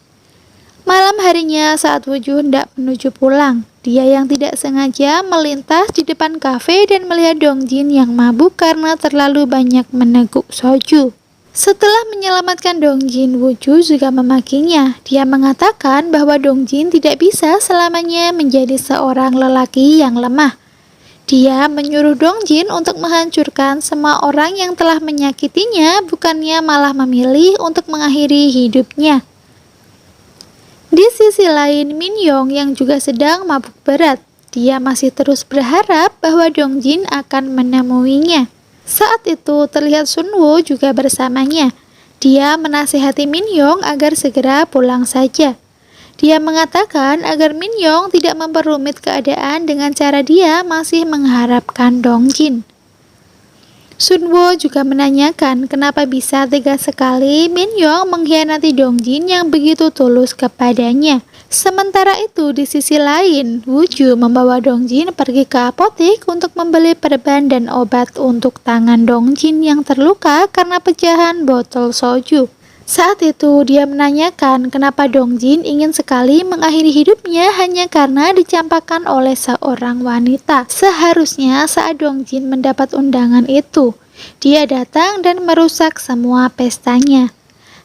Malam harinya saat Woo-ju hendak menuju pulang, dia yang tidak sengaja melintas di depan kafe dan melihat Dongjin yang mabuk karena terlalu banyak meneguk soju. Setelah menyelamatkan Dongjin, Woo-ju juga memakinya. Dia mengatakan bahwa Dongjin tidak bisa selamanya menjadi seorang lelaki yang lemah. Dia menyuruh Dongjin untuk menghancurkan semua orang yang telah menyakitinya, bukannya malah memilih untuk mengakhiri hidupnya. Di sisi lain, Min-young yang juga sedang mabuk berat. Dia masih terus berharap bahwa Dongjin akan menemuinya. Saat itu terlihat Sunwoo juga bersamanya. Dia menasihati Min-young agar segera pulang saja. Dia mengatakan agar Min-young tidak memperumit keadaan dengan cara dia masih mengharapkan Dongjin. Sunwoo juga menanyakan kenapa bisa tega sekali Min-young mengkhianati Dongjin yang begitu tulus kepadanya. Sementara itu di sisi lain, Woo-ju membawa Dongjin pergi ke apotek untuk membeli perban dan obat untuk tangan Dongjin yang terluka karena pecahan botol soju. Saat itu dia menanyakan kenapa Dongjin ingin sekali mengakhiri hidupnya hanya karena dicampakkan oleh seorang wanita. Seharusnya saat Dongjin mendapat undangan itu, dia datang dan merusak semua pestanya.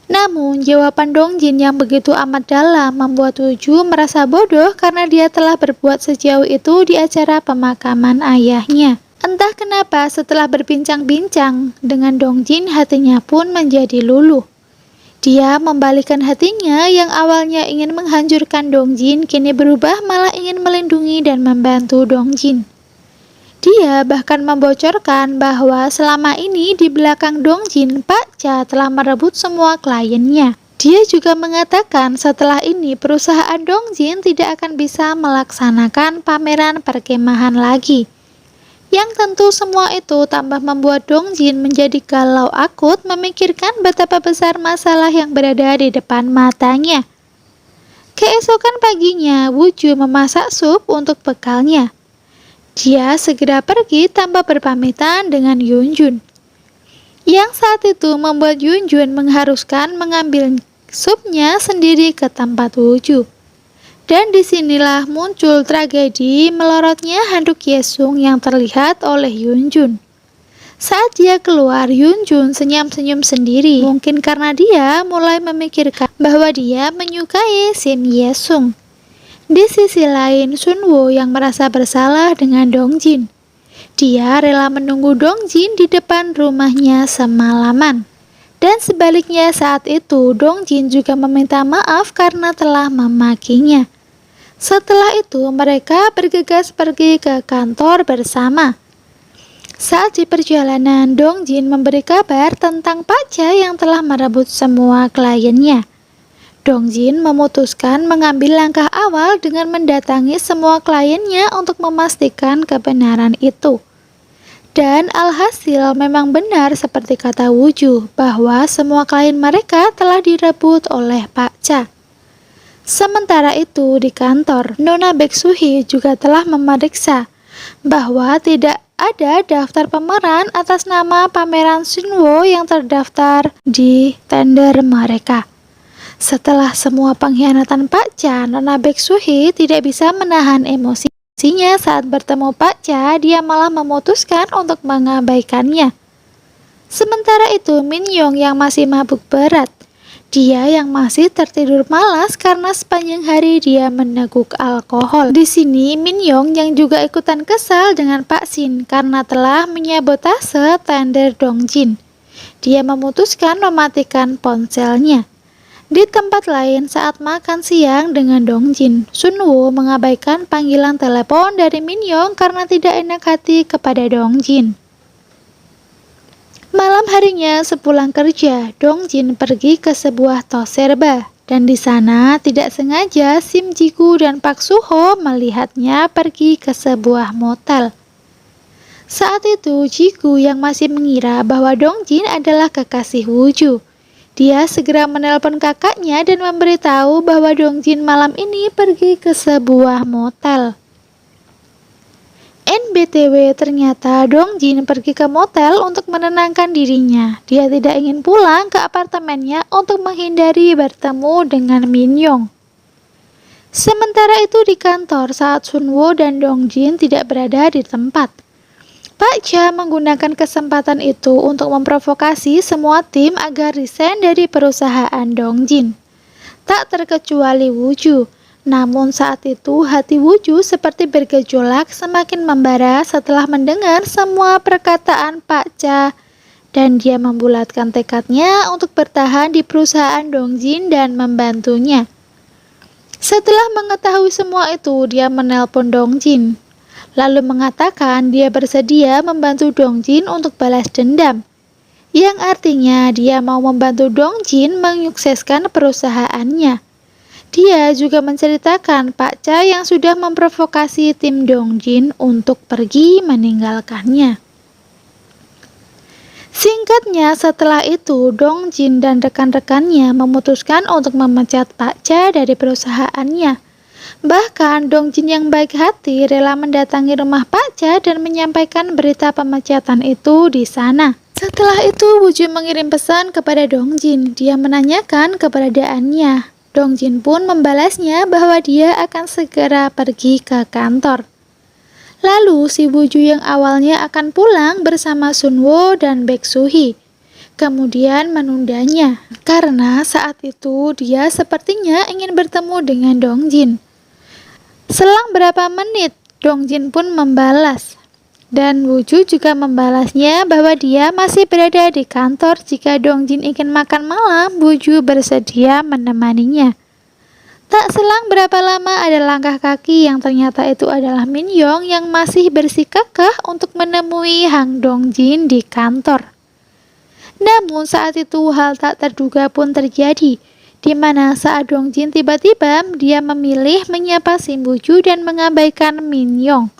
Namun, jawaban Dongjin yang begitu amat dalam membuat Wooju merasa bodoh karena dia telah berbuat sejauh itu di acara pemakaman ayahnya. Entah kenapa setelah berbincang-bincang dengan Dongjin, hatinya pun menjadi luluh. Dia membalikkan hatinya yang awalnya ingin menghancurkan Dongjin, kini berubah malah ingin melindungi dan membantu Dongjin. Dia bahkan membocorkan bahwa selama ini di belakang Dongjin, Pak Cha telah merebut semua kliennya. Dia juga mengatakan setelah ini perusahaan Dongjin tidak akan bisa melaksanakan pameran perkemahan lagi. Yang tentu semua itu tambah membuat Dongjin menjadi galau akut memikirkan betapa besar masalah yang berada di depan matanya. Keesokan paginya, Wooju memasak sup untuk bekalnya. Dia segera pergi tanpa berpamitan dengan Yunjun. Yang saat itu membuat Yunjun mengharuskan mengambil supnya sendiri ke tempat Wooju. Dan disinilah muncul tragedi melorotnya handuk Yesung yang terlihat oleh Yunjun. Saat dia keluar, Yunjun senyum-senyum sendiri. Mungkin karena dia mulai memikirkan bahwa dia menyukai Sim Yesung. Di sisi lain, Sunwo yang merasa bersalah dengan Dongjin. Dia rela menunggu Dongjin di depan rumahnya semalaman. Dan sebaliknya saat itu, Dongjin juga meminta maaf karena telah memakinya. Setelah itu, mereka bergegas pergi ke kantor bersama. Saat di perjalanan, Dongjin memberi kabar tentang Pak Cha yang telah merebut semua kliennya. Dongjin memutuskan mengambil langkah awal dengan mendatangi semua kliennya untuk memastikan kebenaran itu. Dan alhasil memang benar seperti kata Wooju bahwa semua klien mereka telah direbut oleh Pak Cha. Sementara itu di kantor, Nona Baeksuhee juga telah memeriksa bahwa tidak ada daftar pemeran atas nama pameran Sunwo yang terdaftar di tender mereka. Setelah semua pengkhianatan Pak Cha, Nona Baeksuhee tidak bisa menahan emosinya saat bertemu Pak Cha. Dia malah memutuskan untuk mengabaikannya. Sementara itu, Min Yong yang masih mabuk berat. Dia yang masih tertidur malas karena sepanjang hari dia meneguk alkohol. Di sini, Min Yong yang juga ikutan kesal dengan Pak Shin karena telah menyabotase tender Dongjin. Dia memutuskan mematikan ponselnya. Di tempat lain saat makan siang dengan Dongjin, Sunwo mengabaikan panggilan telepon dari Min Yong karena tidak enak hati kepada Dongjin. Malam harinya sepulang kerja, Dongjin pergi ke sebuah tos serba. Dan di sana tidak sengaja Sim Ji-gu dan Pak Suho melihatnya pergi ke sebuah motel. Saat itu Ji-gu yang masih mengira bahwa Dongjin adalah kekasih Wooju. Dia segera menelpon kakaknya dan memberitahu bahwa Dongjin malam ini pergi ke sebuah motel. NBTW ternyata Dongjin pergi ke motel untuk menenangkan dirinya. Dia tidak ingin pulang ke apartemennya untuk menghindari bertemu dengan Min Yong. Sementara itu di kantor saat Sunwo dan Dongjin tidak berada di tempat. Pak Cha menggunakan kesempatan itu untuk memprovokasi semua tim agar resign dari perusahaan Dongjin. Tak terkecuali Wooju. Namun saat itu hati Wooju seperti bergejolak semakin membara setelah mendengar semua perkataan Pak Cha. Dan dia membulatkan tekadnya untuk bertahan di perusahaan Dongjin dan membantunya. Setelah mengetahui semua itu, dia menelpon Dongjin. Lalu mengatakan dia bersedia membantu Dongjin untuk balas dendam, yang artinya dia mau membantu Dongjin menyukseskan perusahaannya. Dia juga menceritakan Pak Cha yang sudah memprovokasi tim Dongjin untuk pergi meninggalkannya. Singkatnya, setelah itu Dongjin dan rekan-rekannya memutuskan untuk memecat Pak Cha dari perusahaannya. Bahkan Dongjin yang baik hati rela mendatangi rumah Pak Cha dan menyampaikan berita pemecatan itu di sana. Setelah itu Wooju mengirim pesan kepada Dongjin. Dia menanyakan keberadaannya. Dongjin pun membalasnya bahwa dia akan segera pergi ke kantor. Lalu si Wooju yang awalnya akan pulang bersama Sunwo dan Baeksuhee. kemudian menundanya karena saat itu dia sepertinya ingin bertemu dengan Dongjin. Selang berapa menit, Dongjin pun membalas. Dan Wooju juga membalasnya bahwa dia masih berada di kantor jika Dongjin ingin makan malam, Wooju bersedia menemaninya. Tak selang berapa lama ada langkah kaki yang ternyata itu adalah Min Yong yang masih bersikeras untuk menemui Hang Dongjin di kantor. Namun saat itu hal tak terduga pun terjadi, di mana saat Dongjin tiba-tiba dia memilih menyapa Sim Wooju dan mengabaikan Min Yong.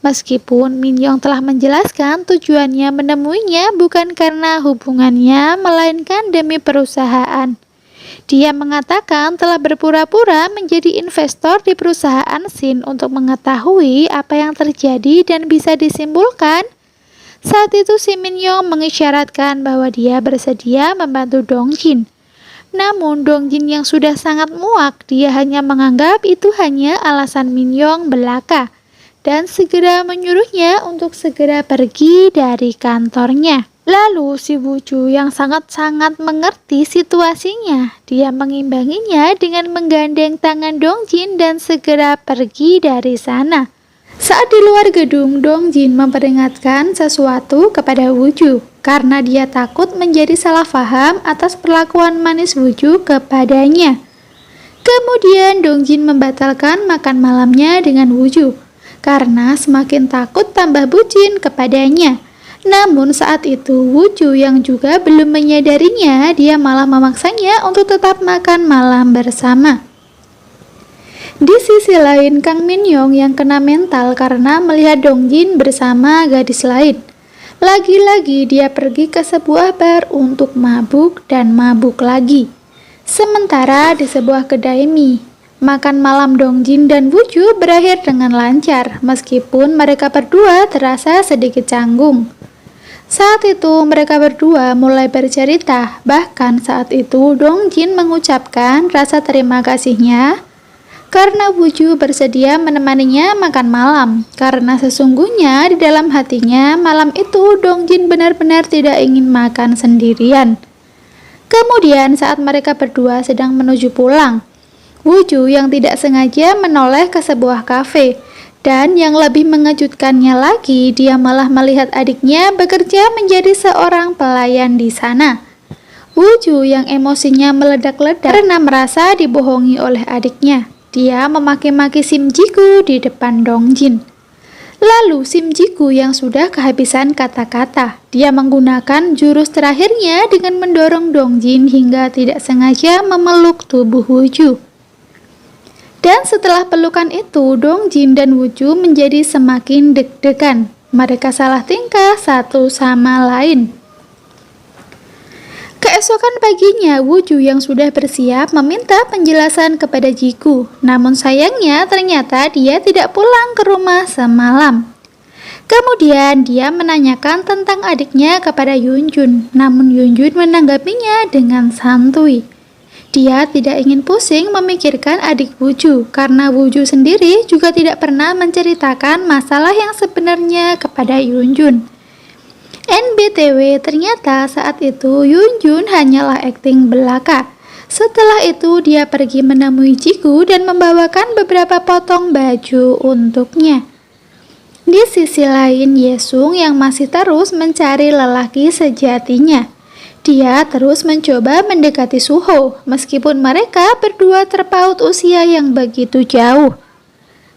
Meskipun Min Yong telah menjelaskan tujuannya menemuinya bukan karena hubungannya, melainkan demi perusahaan. Dia mengatakan telah berpura-pura menjadi investor di perusahaan Shin untuk mengetahui apa yang terjadi dan bisa disimpulkan. Saat itu si Min Yong mengisyaratkan bahwa dia bersedia membantu Dongjin. Namun Dongjin yang sudah sangat muak, dia hanya menganggap itu hanya alasan Min Yong belaka dan segera menyuruhnya untuk segera pergi dari kantornya. Lalu si Wooju yang sangat-sangat mengerti situasinya, dia mengimbanginya dengan menggandeng tangan Dongjin dan segera pergi dari sana. Saat di luar gedung, Dongjin memperingatkan sesuatu kepada Wooju karena dia takut menjadi salah paham atas perlakuan manis Wooju kepadanya. Kemudian Dongjin membatalkan makan malamnya dengan Wooju karena semakin takut tambah bucin kepadanya. Namun saat itu Wooju yang juga belum menyadarinya, dia malah memaksanya untuk tetap makan malam bersama. Di sisi lain, Kang Min Yong yang kena mental karena melihat Dongjin bersama gadis lain. Lagi-lagi dia pergi ke sebuah bar untuk mabuk dan mabuk lagi. Sementara di sebuah kedai mie, makan malam Dongjin dan Wooju berakhir dengan lancar meskipun mereka berdua terasa sedikit canggung. Saat itu mereka berdua mulai bercerita, bahkan saat itu Dongjin mengucapkan rasa terima kasihnya karena Wooju bersedia menemaninya makan malam, karena sesungguhnya di dalam hatinya malam itu Dongjin benar-benar tidak ingin makan sendirian. Kemudian saat mereka berdua sedang menuju pulang, Wooju yang tidak sengaja menoleh ke sebuah kafe. Dan yang lebih mengejutkannya lagi, dia malah melihat adiknya bekerja menjadi seorang pelayan di sana. Wooju yang emosinya meledak-ledak karena merasa dibohongi oleh adiknya. Dia memaki-maki Sim Ji-gu di depan Dongjin. Lalu Sim Ji-gu yang sudah kehabisan kata-kata, dia menggunakan jurus terakhirnya dengan mendorong Dongjin hingga tidak sengaja memeluk tubuh Wooju. Dan setelah pelukan itu, Dongjin dan Wooju menjadi semakin deg-degan. Mereka salah tingkah satu sama lain. Keesokan paginya, Wooju yang sudah bersiap meminta penjelasan kepada Ji-gu. Namun sayangnya ternyata dia tidak pulang ke rumah semalam. Kemudian dia menanyakan tentang adiknya kepada Yunjun. Namun Yunjun menanggapinya dengan santuy. Dia tidak ingin pusing memikirkan adik Wooju karena Wooju sendiri juga tidak pernah menceritakan masalah yang sebenarnya kepada Yunjun. NBTW, ternyata saat itu Yunjun hanyalah akting belaka. Setelah itu dia pergi menemui Ji-gu dan membawakan beberapa potong baju untuknya. Di sisi lain, Yesung yang masih terus mencari lelaki sejatinya. Dia terus mencoba mendekati Suho, meskipun mereka berdua terpaut usia yang begitu jauh.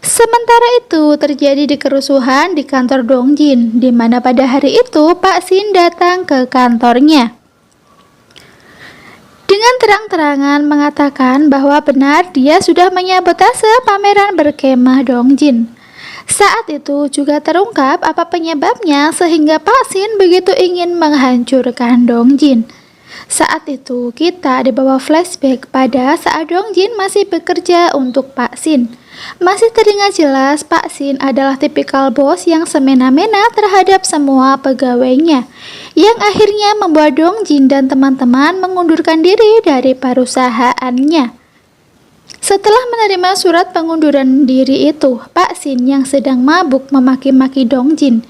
Sementara itu terjadi di kerusuhan di kantor Dongjin, di mana pada hari itu Pak Shin datang ke kantornya. Dengan terang-terangan mengatakan bahwa benar dia sudah menyabotase pameran berkemah Dongjin. Saat itu juga terungkap apa penyebabnya sehingga Pak Shin begitu ingin menghancurkan Dongjin. Saat itu kita dibawa flashback pada saat Dongjin masih bekerja untuk Pak Shin. Masih teringat jelas Pak Shin adalah tipikal bos yang semena-mena terhadap semua pegawainya, yang akhirnya membuat Dongjin dan teman-teman mengundurkan diri dari perusahaannya. Setelah menerima surat pengunduran diri itu, Pak Shin yang sedang mabuk memaki-maki Dongjin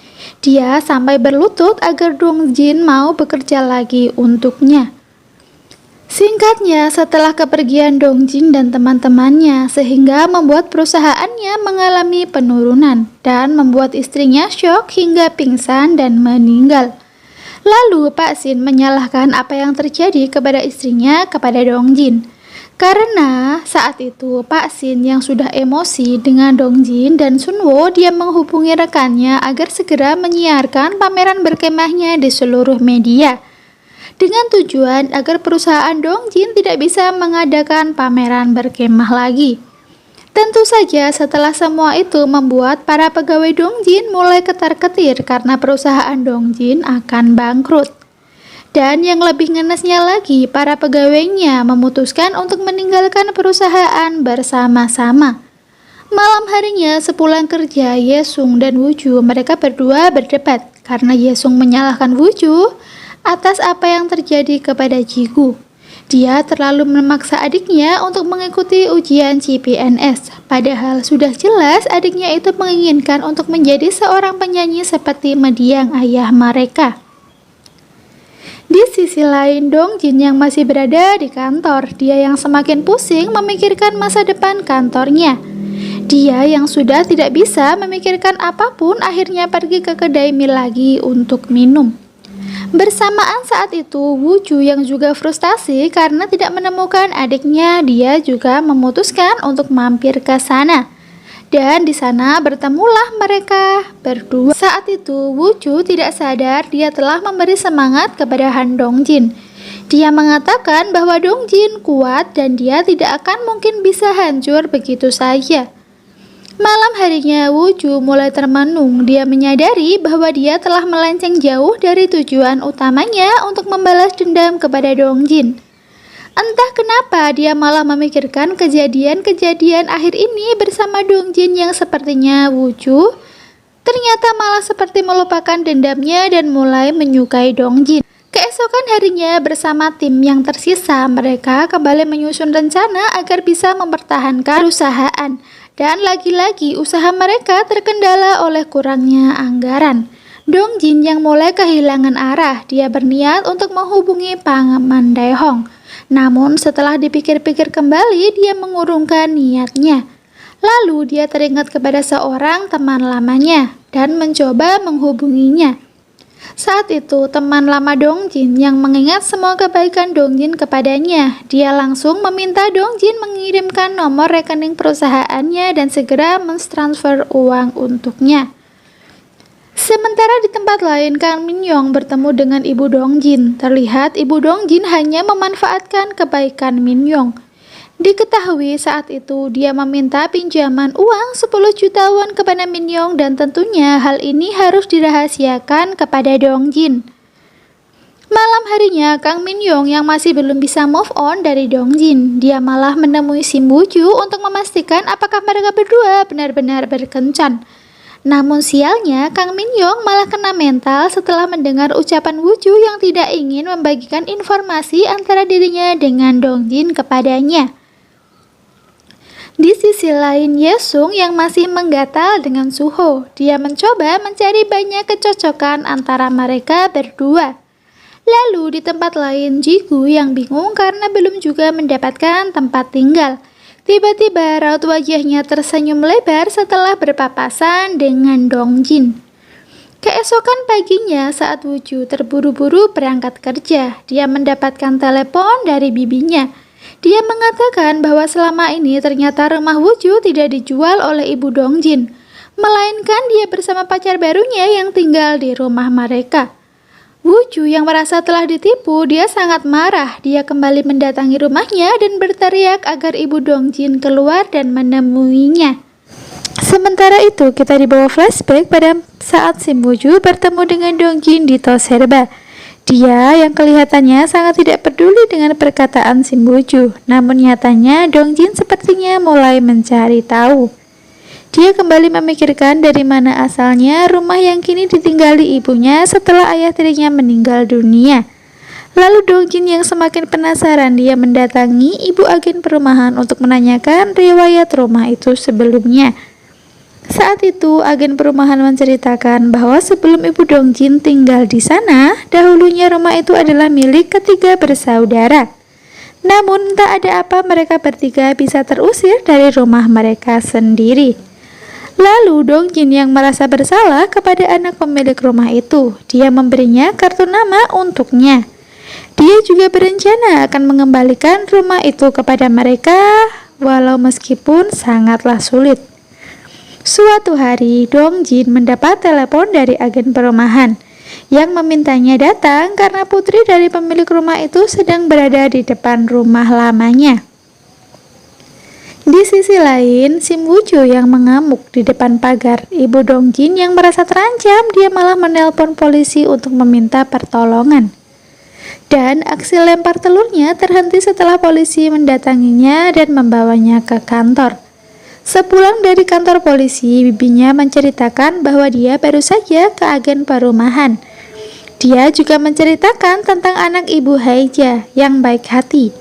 Dia sampai berlutut agar Dongjin mau bekerja lagi untuknya. Singkatnya, setelah kepergian Dongjin dan teman-temannya, sehingga membuat perusahaannya mengalami penurunan dan membuat istrinya syok hingga pingsan dan meninggal. Lalu Pak Shin menyalahkan apa yang terjadi kepada istrinya kepada Dongjin. Karena saat itu Pak Shin yang sudah emosi dengan Dongjin dan Sunwo, dia menghubungi rekannya agar segera menyiarkan pameran berkemahnya di seluruh media, dengan tujuan agar perusahaan Dongjin tidak bisa mengadakan pameran berkemah lagi. Tentu saja setelah semua itu membuat para pegawai Dongjin mulai ketar-ketir karena perusahaan Dongjin akan bangkrut. Dan yang lebih ngenesnya lagi, para pegawainya memutuskan untuk meninggalkan perusahaan bersama-sama. Malam harinya sepulang kerja, Yesung dan Woo-ju mereka berdua berdebat karena Yesung menyalahkan Woo-ju atas apa yang terjadi kepada Jigu. Dia terlalu memaksa adiknya untuk mengikuti ujian CPNS, padahal sudah jelas adiknya itu menginginkan untuk menjadi seorang penyanyi seperti mendiang ayah mereka. Di sisi lain, Dongjin yang masih berada di kantor, dia yang semakin pusing memikirkan masa depan kantornya. Dia yang sudah tidak bisa memikirkan apapun akhirnya pergi ke kedai mie lagi untuk minum. Bersamaan saat itu, Woo-ju yang juga frustasi karena tidak menemukan adiknya, dia juga memutuskan untuk mampir ke sana. Dan di sana bertemulah mereka berdua. Saat itu, Woo-ju tidak sadar dia telah memberi semangat kepada Han Dongjin. Dia mengatakan bahwa Dongjin kuat dan dia tidak akan mungkin bisa hancur begitu saja. Malam harinya, Woo-ju mulai termenung. Dia menyadari bahwa dia telah melenceng jauh dari tujuan utamanya untuk membalas dendam kepada Dongjin. Entah kenapa dia malah memikirkan kejadian-kejadian akhir ini bersama Dongjin yang sepertinya Woo-ju ternyata malah seperti melupakan dendamnya dan mulai menyukai Dongjin. Keesokan harinya bersama tim yang tersisa, mereka kembali menyusun rencana agar bisa mempertahankan perusahaan. Dan lagi-lagi usaha mereka terkendala oleh kurangnya anggaran. Dongjin yang mulai kehilangan arah, dia berniat untuk menghubungi Paman Daehong. Namun setelah dipikir-pikir kembali, dia mengurungkan niatnya. Lalu dia teringat kepada seorang teman lamanya dan mencoba menghubunginya. Saat itu teman lama Dongjin yang mengingat semua kebaikan Dongjin kepadanya, dia langsung meminta Dongjin mengirimkan nomor rekening perusahaannya dan segera mentransfer uang untuknya. Sementara di tempat lain, Kang Min-yong bertemu dengan ibu Dongjin. Terlihat ibu Dongjin hanya memanfaatkan kebaikan Min-yong. Diketahui saat itu dia meminta pinjaman uang 10 juta won kepada Min-yong dan tentunya hal ini harus dirahasiakan kepada Dongjin. Malam harinya, Kang Min-yong yang masih belum bisa move on dari Dongjin, dia malah menemui Sim Woo-ju untuk memastikan apakah mereka berdua benar-benar berkencan. Namun sialnya, Kang Min-yong malah kena mental setelah mendengar ucapan Woo-ju yang tidak ingin membagikan informasi antara dirinya dengan Dongjin kepadanya. Di sisi lain, Yesung yang masih menggatal dengan Suho, dia mencoba mencari banyak kecocokan antara mereka berdua. Lalu di tempat lain, Jigu yang bingung karena belum juga mendapatkan tempat tinggal. Tiba-tiba raut wajahnya tersenyum lebar setelah berpapasan dengan Dongjin. Keesokan paginya saat Woo-ju terburu-buru berangkat kerja, dia mendapatkan telepon dari bibinya. Dia mengatakan bahwa selama ini ternyata rumah Woo-ju tidak dijual oleh ibu Dongjin, melainkan dia bersama pacar barunya yang tinggal di rumah mereka. Woo-ju yang merasa telah ditipu, dia sangat marah. Dia kembali mendatangi rumahnya dan berteriak agar ibu Dongjin keluar dan menemuinya. Sementara itu, kita dibawa flashback pada saat Sim Woo-ju bertemu dengan Dongjin di tos herba. Dia yang kelihatannya sangat tidak peduli dengan perkataan Sim Woo-ju, namun nyatanya Dongjin sepertinya mulai mencari tahu. Dia kembali memikirkan dari mana asalnya rumah yang kini ditinggali ibunya setelah ayah tirinya meninggal dunia. Lalu Dongjin yang semakin penasaran, dia mendatangi ibu agen perumahan untuk menanyakan riwayat rumah itu sebelumnya. Saat itu, agen perumahan menceritakan bahwa sebelum Ibu Dongjin tinggal di sana, dahulunya rumah itu adalah milik ketiga bersaudara. Namun tak ada apa mereka bertiga bisa terusir dari rumah mereka sendiri. Lalu Dongjin yang merasa bersalah kepada anak pemilik rumah itu, dia memberinya kartu nama untuknya. Dia juga berencana akan mengembalikan rumah itu kepada mereka, walau meskipun sangatlah sulit. Suatu hari, Dongjin mendapat telepon dari agen perumahan yang memintanya datang karena putri dari pemilik rumah itu sedang berada di depan rumah lamanya. Di sisi lain, Sim Woo-ju yang mengamuk di depan pagar. Ibu Dongjin yang merasa terancam, dia malah menelpon polisi untuk meminta pertolongan. Dan aksi lempar telurnya terhenti setelah polisi mendatanginya dan membawanya ke kantor. Sepulang dari kantor polisi, bibinya menceritakan bahwa dia baru saja ke agen perumahan. Dia juga menceritakan tentang anak ibu Haeja yang baik hati.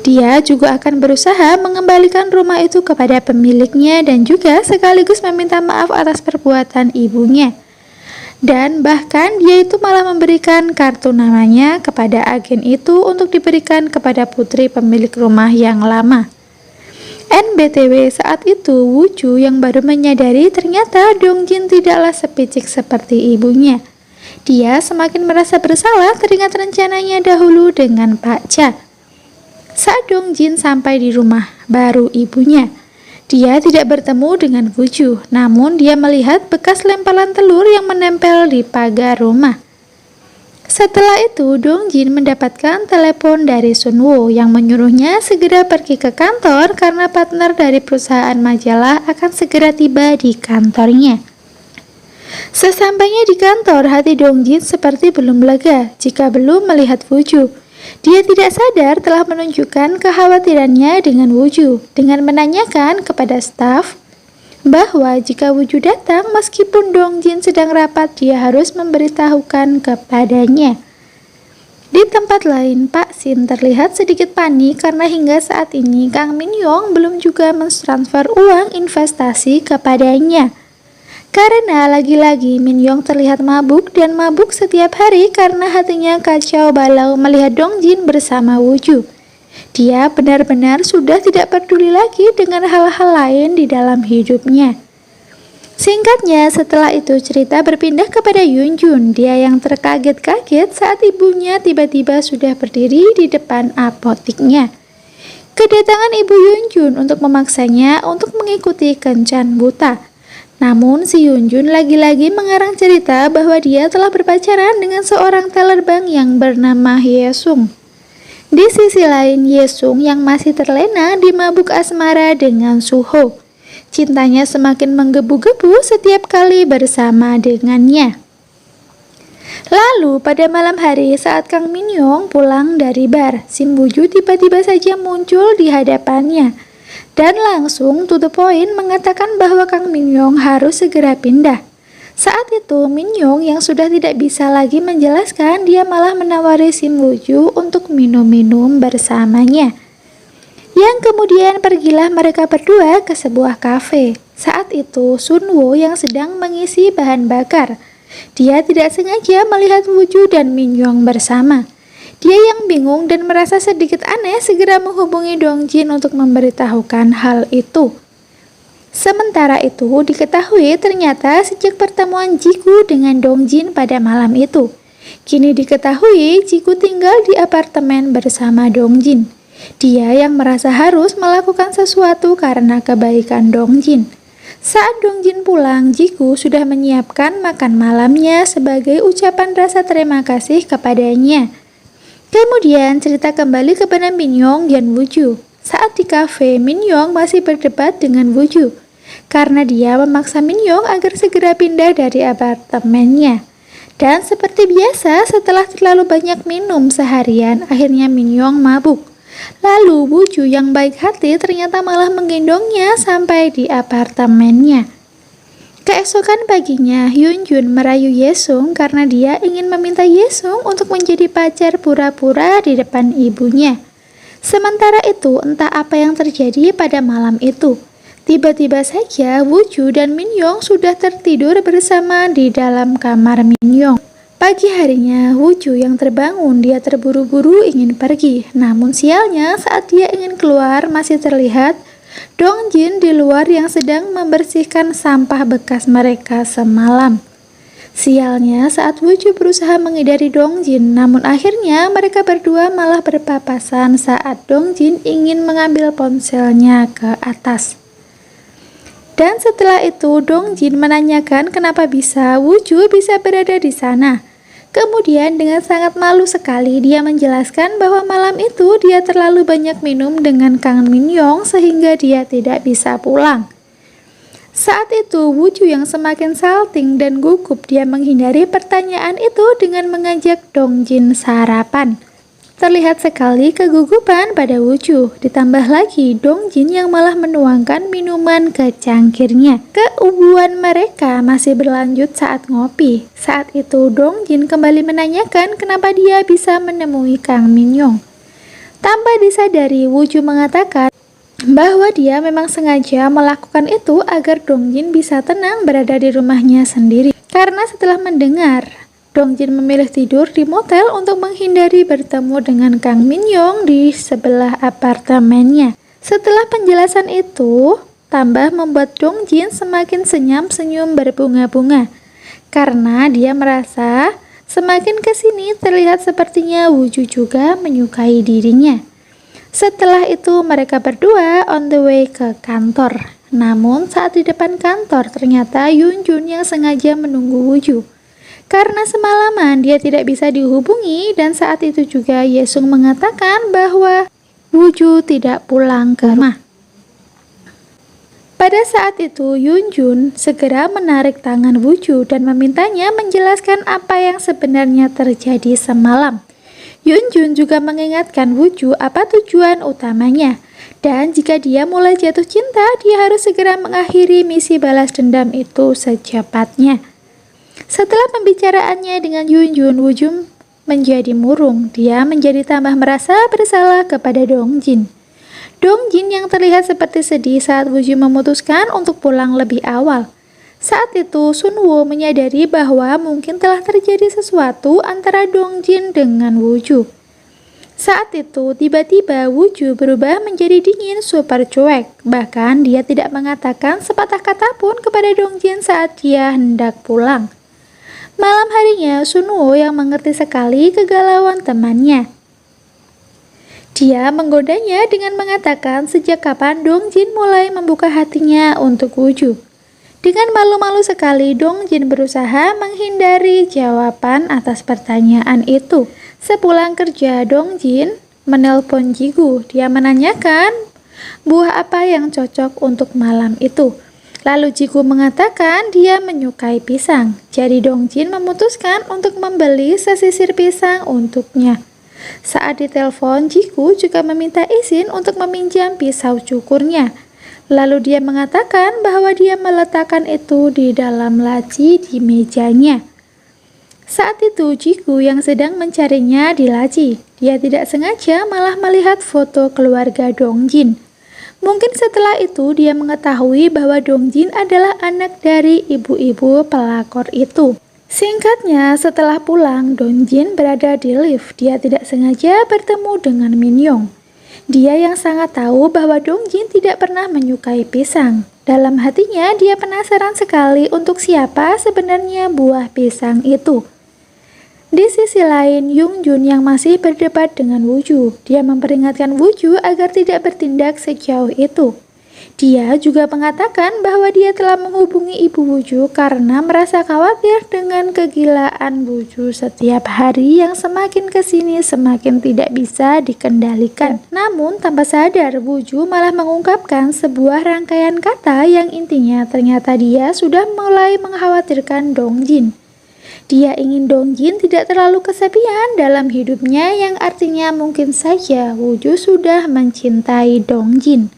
Dia juga akan berusaha mengembalikan rumah itu kepada pemiliknya dan juga sekaligus meminta maaf atas perbuatan ibunya. Dan bahkan dia itu malah memberikan kartu namanya kepada agen itu untuk diberikan kepada putri pemilik rumah yang lama. NBTW saat itu Woo-ju yang baru menyadari ternyata Dongjin tidaklah sepicik seperti ibunya. Dia semakin merasa bersalah teringat rencananya dahulu dengan Pak Cha. Saat Dongjin sampai di rumah baru ibunya, dia tidak bertemu dengan Woo-ju, namun dia melihat bekas lemparan telur yang menempel di pagar rumah. Setelah itu, Dongjin mendapatkan telepon dari Sunwoo yang menyuruhnya segera pergi ke kantor karena partner dari perusahaan majalah akan segera tiba di kantornya. Sesampainya di kantor, hati Dongjin seperti belum lega jika belum melihat Woo-ju. Dia tidak sadar telah menunjukkan kekhawatirannya dengan Woo-ju dengan menanyakan kepada staf bahwa jika Woo-ju datang meskipun Dongjin sedang rapat, dia harus memberitahukan kepadanya. Di tempat lain, Pak Shin terlihat sedikit panik karena hingga saat ini Kang Min Yong belum juga mentransfer uang investasi kepadanya. Karena lagi-lagi Min Yong terlihat mabuk dan mabuk setiap hari karena hatinya kacau balau melihat Dongjin bersama Woo-ju. Dia benar-benar sudah tidak peduli lagi dengan hal-hal lain di dalam hidupnya. Singkatnya, setelah itu cerita berpindah kepada Yunjun. Dia yang terkaget-kaget saat ibunya tiba-tiba sudah berdiri di depan apotiknya. Kedatangan ibu Yunjun untuk memaksanya untuk mengikuti kencan buta. Namun si Yunjun lagi-lagi mengarang cerita bahwa dia telah berpacaran dengan seorang teller bank yang bernama Yesung. Di sisi lain, Yesung yang masih terlena di mabuk asmara dengan Suho. Cintanya semakin menggebu-gebu setiap kali bersama dengannya. Lalu pada malam hari saat Kang Min Yong pulang dari bar, Sim Woo-ju tiba-tiba saja muncul di hadapannya dan langsung to the point mengatakan bahwa Kang Min Yong harus segera pindah. Saat itu, Min Yong yang sudah tidak bisa lagi menjelaskan, dia malah menawari Sim Woo-ju untuk minum-minum bersamanya. Yang kemudian pergilah mereka berdua ke sebuah kafe. Saat itu, Sunwoo yang sedang mengisi bahan bakar. Dia tidak sengaja melihat Woo-ju dan Min Yong bersama. Dia yang bingung dan merasa sedikit aneh segera menghubungi Dongjin untuk memberitahukan hal itu. Sementara itu, diketahui ternyata sejak pertemuan Jiku dengan Dongjin pada malam itu, kini diketahui Jiku tinggal di apartemen bersama Dongjin. Dia yang merasa harus melakukan sesuatu karena kebaikan Dongjin. Saat Dongjin pulang, Jiku sudah menyiapkan makan malamnya sebagai ucapan rasa terima kasih kepadanya. Kemudian cerita kembali kepada Min Yong dan Woo-ju. Saat di kafe, Min Yong masih berdebat dengan Woo-ju karena dia memaksa Min Yong agar segera pindah dari apartemennya. Dan seperti biasa, setelah terlalu banyak minum seharian, akhirnya Min Yong mabuk. Lalu Woo-ju yang baik hati ternyata malah menggendongnya sampai di apartemennya. Keesokan paginya, Hyunjun merayu Yesung karena dia ingin meminta Yesung untuk menjadi pacar pura-pura di depan ibunya. Sementara itu, entah apa yang terjadi pada malam itu. Tiba-tiba saja Woo-ju dan Min-young sudah tertidur bersama di dalam kamar Min-young. Pagi harinya, Woo-ju yang terbangun, dia terburu-buru ingin pergi. Namun sialnya saat dia ingin keluar masih terlihat Dong-jin di luar yang sedang membersihkan sampah bekas mereka semalam. Sialnya saat Woo-ju berusaha menghindari Dong-jin, namun akhirnya mereka berdua malah berpapasan saat Dong-jin ingin mengambil ponselnya ke atas. Dan setelah itu Dong-jin menanyakan kenapa bisa Woo-ju bisa berada di sana. Kemudian dengan sangat malu sekali dia menjelaskan bahwa malam itu dia terlalu banyak minum dengan Kang Min-young sehingga dia tidak bisa pulang. Saat itu Woo-ju yang semakin salting dan gugup, dia menghindari pertanyaan itu dengan mengajak Dong-jin sarapan. Terlihat sekali kegugupan pada Woo-ju, ditambah lagi Dong-jin yang malah menuangkan minuman ke cangkirnya. Keubuan mereka masih berlanjut saat ngopi. Saat itu Dong-jin kembali menanyakan kenapa dia bisa menemui Kang Min-young. Tanpa disadari, Woo-ju mengatakan bahwa dia memang sengaja melakukan itu agar Dong-jin bisa tenang berada di rumahnya sendiri. Karena setelah mendengar Dong-jin memilih tidur di motel untuk menghindari bertemu dengan Kang Min-young di sebelah apartemennya. Setelah penjelasan itu, tambah membuat Dong-jin semakin senyum berbunga-bunga. Karena dia merasa semakin kesini terlihat sepertinya Woo-ju juga menyukai dirinya. Setelah itu mereka berdua on the way ke kantor. Namun saat di depan kantor ternyata Yoon-jun yang sengaja menunggu Woo-ju. Karena semalaman dia tidak bisa dihubungi dan saat itu juga Yesung mengatakan bahwa Woo-ju tidak pulang ke rumah. Pada saat itu Yoon-jun segera menarik tangan Woo-ju dan memintanya menjelaskan apa yang sebenarnya terjadi semalam. Yoon-jun juga mengingatkan Woo-ju apa tujuan utamanya. Dan jika dia mulai jatuh cinta, dia harus segera mengakhiri misi balas dendam itu secepatnya. Setelah pembicaraannya dengan Yoon-jun, Woo-ju menjadi murung. Dia menjadi tambah merasa bersalah kepada Dong-jin. Dong-jin yang terlihat seperti sedih saat Woo-ju memutuskan untuk pulang lebih awal. Saat itu Sun-woo menyadari bahwa mungkin telah terjadi sesuatu antara Dong-jin dengan Woo-ju. Saat itu tiba-tiba Woo-ju berubah menjadi dingin super cuek. Bahkan dia tidak mengatakan sepatah kata pun kepada Dong-jin saat dia hendak pulang. Malam harinya, Sun-woo yang mengerti sekali kegalauan temannya. Dia menggodanya dengan mengatakan sejak kapan Dong-jin mulai membuka hatinya untuk Woo-ju. Dengan malu-malu sekali, Dong-jin berusaha menghindari jawaban atas pertanyaan itu. Sepulang kerja, Dong-jin menelpon Ji-gu. Dia menanyakan buah apa yang cocok untuk malam itu. Lalu Ji-gu mengatakan dia menyukai pisang. Jadi Dong-jin memutuskan untuk membeli sesisir pisang untuknya. Saat ditelepon, Ji-gu juga meminta izin untuk meminjam pisau cukurnya. Lalu dia mengatakan bahwa dia meletakkan itu di dalam laci di mejanya. Saat itu Ji-gu yang sedang mencarinya di laci. Dia tidak sengaja malah melihat foto keluarga Dong-jin. Mungkin setelah itu dia mengetahui bahwa Dong-jin adalah anak dari ibu-ibu pelakor itu. Singkatnya, setelah pulang, Dong-jin berada di lift. Dia tidak sengaja bertemu dengan Min-young. Dia yang sangat tahu bahwa Dong-jin tidak pernah menyukai pisang. Dalam hatinya, dia penasaran sekali untuk siapa sebenarnya buah pisang itu. Di sisi lain, Yoon-jun yang masih berdebat dengan Woo-ju. Dia memperingatkan Woo-ju agar tidak bertindak sejauh itu. Dia juga mengatakan bahwa dia telah menghubungi ibu Woo-ju karena merasa khawatir dengan kegilaan Woo-ju setiap hari yang semakin kesini semakin tidak bisa dikendalikan. Namun tanpa sadar, Woo-ju malah mengungkapkan sebuah rangkaian kata yang intinya ternyata dia sudah mulai mengkhawatirkan Dong-jin. Dia ingin Dong-jin tidak terlalu kesepian dalam hidupnya yang artinya mungkin saja Woo-ju sudah mencintai Dong-jin.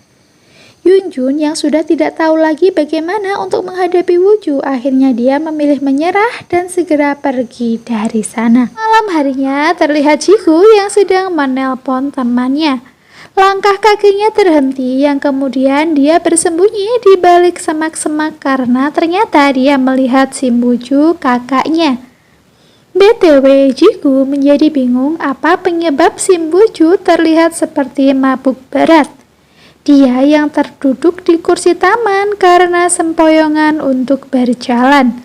Yoon-jun yang sudah tidak tahu lagi bagaimana untuk menghadapi Woo-ju, akhirnya dia memilih menyerah dan segera pergi dari sana. Malam harinya terlihat Ji-gu yang sedang menelpon temannya. Langkah kakinya terhenti yang kemudian dia bersembunyi di balik semak-semak karena ternyata dia melihat Sim Woo-ju, kakaknya. BTW, Jigu menjadi bingung apa penyebab Sim Woo-ju terlihat seperti mabuk berat. Dia yang terduduk di kursi taman karena sempoyongan untuk berjalan.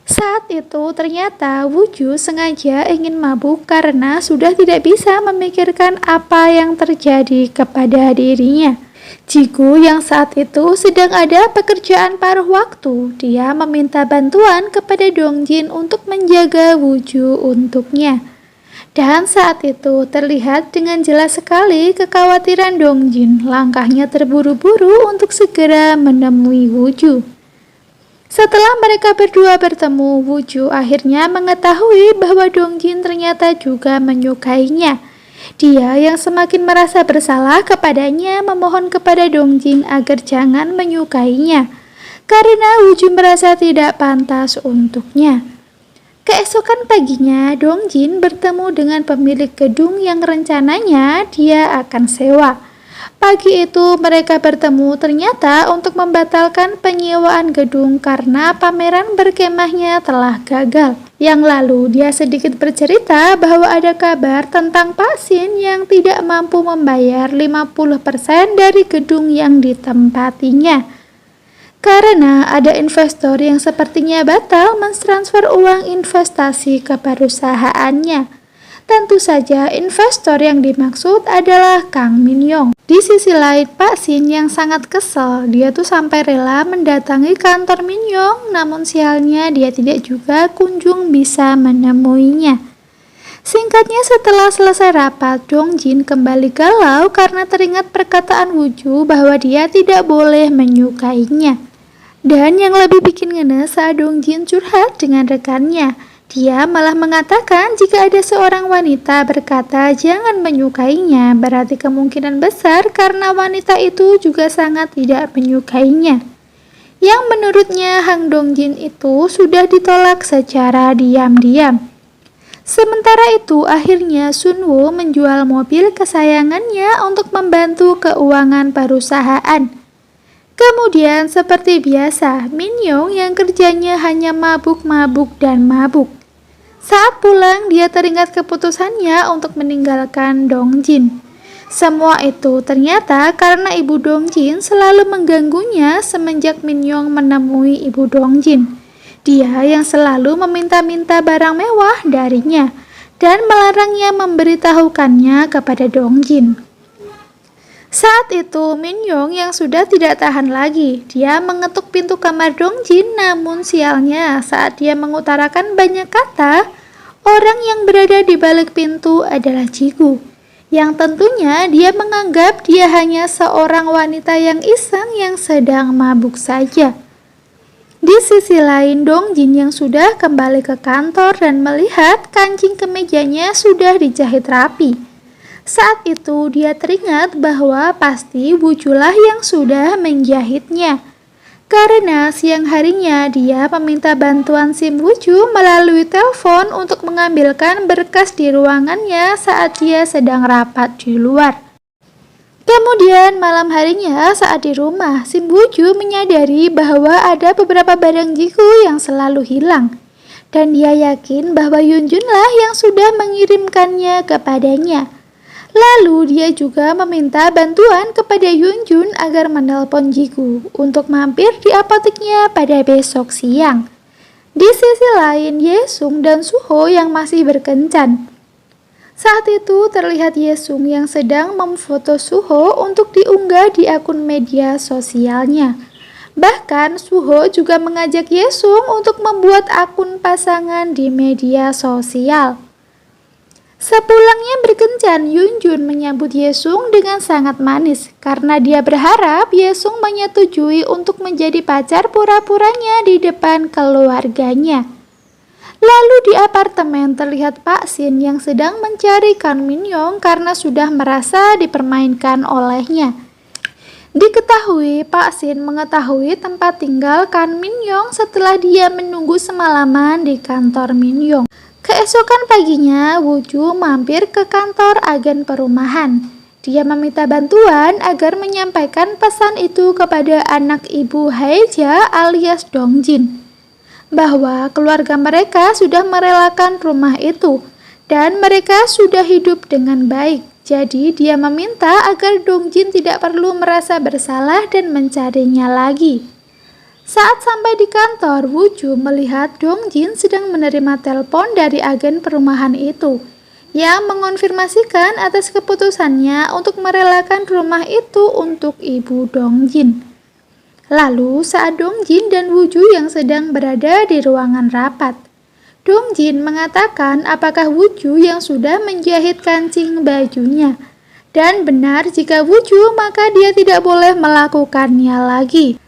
Saat itu ternyata Woo-ju sengaja ingin mabuk karena sudah tidak bisa memikirkan apa yang terjadi kepada dirinya. Jigu yang saat itu sedang ada pekerjaan paruh waktu, dia meminta bantuan kepada Dongjin untuk menjaga Woo-ju untuknya. Dan saat itu terlihat dengan jelas sekali kekhawatiran Dongjin. Langkahnya terburu-buru untuk segera menemui Woo-ju. Setelah mereka berdua bertemu, Woo-ju akhirnya mengetahui bahwa Dongjin ternyata juga menyukainya. Dia yang semakin merasa bersalah kepadanya memohon kepada Dongjin agar jangan menyukainya, karena Woo-ju merasa tidak pantas untuknya. Keesokan paginya, Dongjin bertemu dengan pemilik gedung yang rencananya dia akan sewa. Pagi itu mereka bertemu ternyata untuk membatalkan penyewaan gedung karena pameran berkemahnya telah gagal. Yang lalu dia sedikit bercerita bahwa ada kabar tentang Pak Shin yang tidak mampu membayar 50% dari gedung yang ditempatinya. Karena ada investor yang sepertinya batal mentransfer uang investasi ke perusahaannya. Tentu saja investor yang dimaksud adalah Kang Min-yong. Di sisi lain, Pak Shin yang sangat kesel, dia tuh sampai rela mendatangi kantor Min-yong, namun sialnya dia tidak juga kunjung bisa menemuinya. Singkatnya, setelah selesai rapat, Dongjin kembali galau karena teringat perkataan Woo-ju bahwa dia tidak boleh menyukainya. Dan yang lebih bikin ngenes saat Dongjin curhat dengan rekannya. Dia malah mengatakan jika ada seorang wanita berkata jangan menyukainya, berarti kemungkinan besar karena wanita itu juga sangat tidak menyukainya. Yang menurutnya Hang Dongjin itu sudah ditolak secara diam-diam. Sementara itu akhirnya Sunwoo menjual mobil kesayangannya untuk membantu keuangan perusahaan. Kemudian seperti biasa, Min-yong yang kerjanya hanya mabuk-mabuk dan mabuk. Saat pulang, dia teringat keputusannya untuk meninggalkan Dongjin. Semua itu ternyata karena ibu Dongjin selalu mengganggunya semenjak Min-yong menemui ibu Dongjin. Dia yang selalu meminta-minta barang mewah darinya dan melarangnya memberitahukannya kepada Dongjin. Saat itu, Min-yong yang sudah tidak tahan lagi, dia mengetuk pintu kamar Dongjin, namun sialnya saat dia mengutarakan banyak kata, orang yang berada di balik pintu adalah Jigu, yang tentunya dia menganggap dia hanya seorang wanita yang iseng yang sedang mabuk saja. Di sisi lain, Dongjin yang sudah kembali ke kantor dan melihat kancing kemejanya sudah dijahit rapi. Saat itu dia teringat bahwa pasti Woo-julah yang sudah menjahitnya. Karena siang harinya dia meminta bantuan Sim Woo-ju melalui telepon untuk mengambilkan berkas di ruangannya saat dia sedang rapat di luar. Kemudian malam harinya saat di rumah, Sim Woo-ju menyadari bahwa ada beberapa barang Jigu yang selalu hilang. Dan dia yakin bahwa Yunjunlah yang sudah mengirimkannya kepadanya. Lalu dia juga meminta bantuan kepada Yunjun agar menelpon Jigu untuk mampir di apoteknya pada besok siang. Di sisi lain, Yesung dan Suho yang masih berkencan. Saat itu terlihat Yesung yang sedang memfoto Suho untuk diunggah di akun media sosialnya. Bahkan Suho juga mengajak Yesung untuk membuat akun pasangan di media sosial. Sepulangnya berkencan, Yunjun menyambut Yesung dengan sangat manis karena dia berharap Yesung menyetujui untuk menjadi pacar pura-puranya di depan keluarganya. Lalu di apartemen terlihat Pak Shin yang sedang mencari Kang Min-yong karena sudah merasa dipermainkan olehnya. Diketahui Pak Shin mengetahui tempat tinggal Kang Min-yong setelah dia menunggu semalaman di kantor Min-yong. Keesokan paginya, Woo-ju mampir ke kantor agen perumahan. Dia meminta bantuan agar menyampaikan pesan itu kepada anak ibu Haeja alias Dongjin, bahwa keluarga mereka sudah merelakan rumah itu dan mereka sudah hidup dengan baik. Jadi dia meminta agar Dongjin tidak perlu merasa bersalah dan mencarinya lagi. Saat sampai di kantor, Woo-ju melihat Dongjin sedang menerima telepon dari agen perumahan itu yang mengonfirmasikan atas keputusannya untuk merelakan rumah itu untuk ibu Dongjin. Lalu saat Dongjin dan Woo-ju yang sedang berada di ruangan rapat, Dongjin mengatakan apakah Woo-ju yang sudah menjahit kancing bajunya, dan benar jika Woo-ju maka dia tidak boleh melakukannya lagi.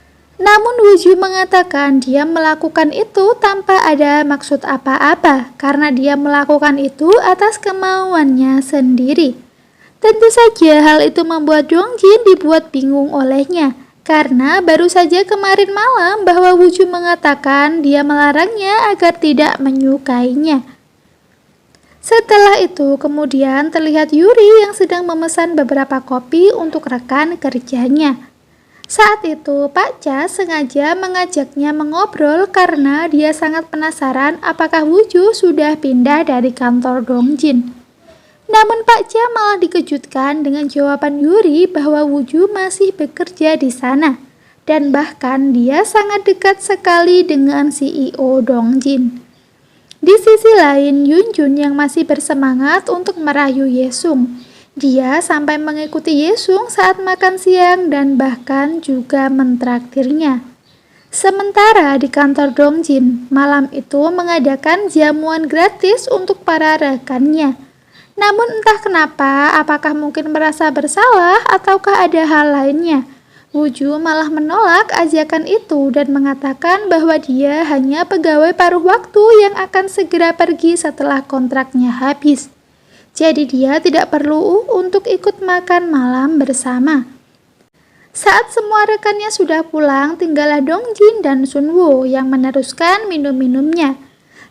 Namun Woo-ju mengatakan dia melakukan itu tanpa ada maksud apa-apa karena dia melakukan itu atas kemauannya sendiri. Tentu saja hal itu membuat Dongjin dibuat bingung olehnya karena baru saja kemarin malam bahwa Woo-ju mengatakan dia melarangnya agar tidak menyukainya. Setelah itu kemudian terlihat Yuri yang sedang memesan beberapa kopi untuk rekan kerjanya. Saat itu, Pak Cha sengaja mengajaknya mengobrol karena dia sangat penasaran apakah Woo-ju sudah pindah dari kantor Dongjin. Namun Pak Cha malah dikejutkan dengan jawaban Yuri bahwa Woo-ju masih bekerja di sana. Dan bahkan dia sangat dekat sekali dengan CEO Dongjin. Di sisi lain, Yunjun yang masih bersemangat untuk merayu Yesung. Dia sampai mengikuti Yesung saat makan siang dan bahkan juga mentraktirnya. Sementara di kantor Dongjin, malam itu mengadakan jamuan gratis untuk para rekannya. Namun entah kenapa, apakah mungkin merasa bersalah ataukah ada hal lainnya, Woo-ju malah menolak ajakan itu dan mengatakan bahwa dia hanya pegawai paruh waktu yang akan segera pergi setelah kontraknya habis. Jadi dia tidak perlu untuk ikut makan malam bersama. Saat semua rekannya sudah pulang, tinggallah Dongjin dan Sunwoo yang meneruskan minum-minumnya.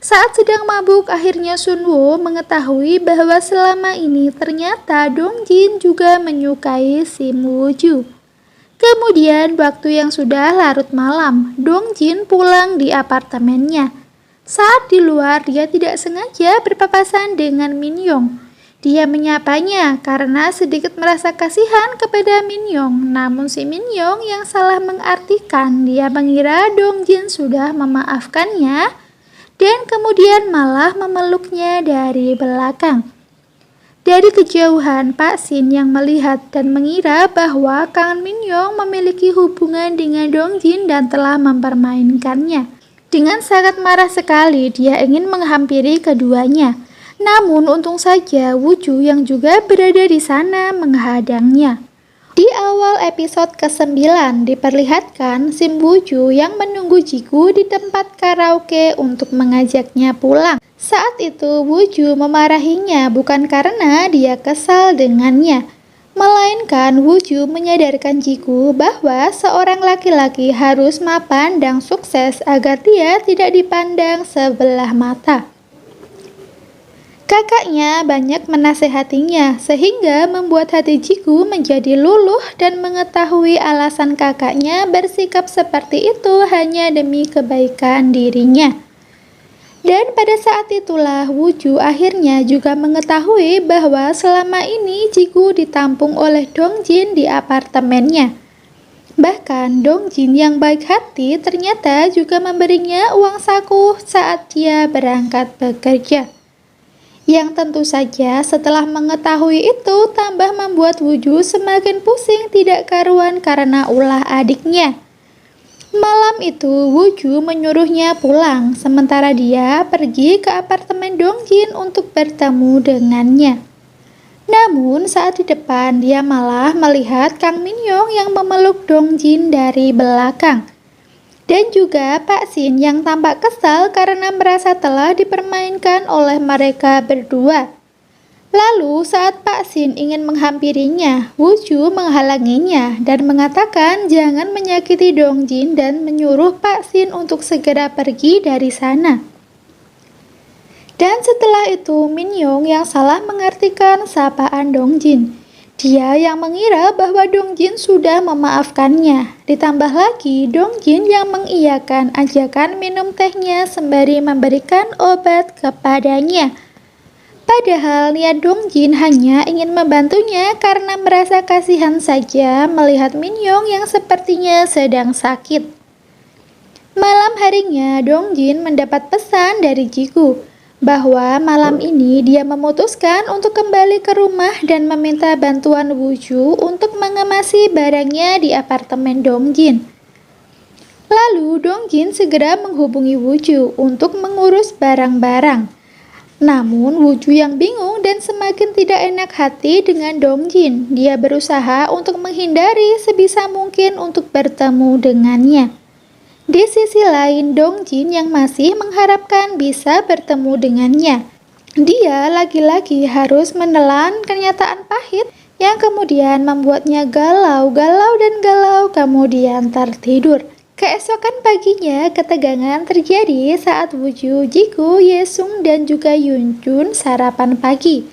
Saat sedang mabuk, akhirnya Sunwoo mengetahui bahwa selama ini ternyata Dongjin juga menyukai Sim Woo-ju. Kemudian waktu yang sudah larut malam, Dongjin pulang di apartemennya. Saat di luar, dia tidak sengaja berpapasan dengan Min-yong. Dia menyapanya karena sedikit merasa kasihan kepada Min-yong. Namun si Min-yong yang salah mengartikan, dia mengira Dongjin sudah memaafkannya dan kemudian malah memeluknya dari belakang. Dari kejauhan, Pak Shin yang melihat dan mengira bahwa Kang Min-yong memiliki hubungan dengan Dongjin dan telah mempermainkannya. Dengan sangat marah sekali, dia ingin menghampiri keduanya. Namun untung saja Woo-ju yang juga berada di sana menghadangnya. Di awal episode ke-9 diperlihatkan Sim Woo-ju yang menunggu Jigu di tempat karaoke untuk mengajaknya pulang. Saat itu Woo-ju memarahinya bukan karena dia kesal dengannya, melainkan Woo-ju menyadarkan Jigu bahwa seorang laki-laki harus mapan dan sukses agar dia tidak dipandang sebelah mata. Kakaknya banyak menasehatinya sehingga membuat hati Jigu menjadi luluh dan mengetahui alasan kakaknya bersikap seperti itu hanya demi kebaikan dirinya. Dan pada saat itulah Woo-ju akhirnya juga mengetahui bahwa selama ini Jigu ditampung oleh Dongjin di apartemennya. Bahkan Dongjin yang baik hati ternyata juga memberinya uang saku saat dia berangkat bekerja. Yang tentu saja setelah mengetahui itu tambah membuat Woo-ju semakin pusing tidak karuan karena ulah adiknya. Malam itu Woo-ju menyuruhnya pulang sementara dia pergi ke apartemen Dongjin untuk bertemu dengannya. Namun saat di depan dia malah melihat Kang Min-yong yang memeluk Dongjin dari belakang. Dan juga Pak Shin yang tampak kesal karena merasa telah dipermainkan oleh mereka berdua. Lalu saat Pak Shin ingin menghampirinya, Woo-ju menghalanginya dan mengatakan jangan menyakiti Dongjin dan menyuruh Pak Shin untuk segera pergi dari sana. Dan setelah itu Min-yong yang salah mengartikan sapaan Dongjin. Dia yang mengira bahwa Dongjin sudah memaafkannya. Ditambah lagi, Dongjin yang mengiyakan ajakan minum tehnya sembari memberikan obat kepadanya. Padahal niat Dongjin hanya ingin membantunya karena merasa kasihan saja melihat Minhyong yang sepertinya sedang sakit. Malam harinya, Dongjin mendapat pesan dari Jigu bahwa malam ini dia memutuskan untuk kembali ke rumah dan meminta bantuan Wooju untuk mengemasi barangnya di apartemen Dongjin. Lalu Dongjin segera menghubungi Wooju untuk mengurus barang-barang. Namun Wooju yang bingung dan semakin tidak enak hati dengan Dongjin. Dia berusaha untuk menghindari sebisa mungkin untuk bertemu dengannya. Di sisi lain, Dongjin yang masih mengharapkan bisa bertemu dengannya. Dia lagi-lagi harus menelan kenyataan pahit yang kemudian membuatnya galau kemudian tertidur. Keesokan paginya, ketegangan terjadi saat Wooju, Jigu, Yesung, dan juga Yunjun sarapan pagi.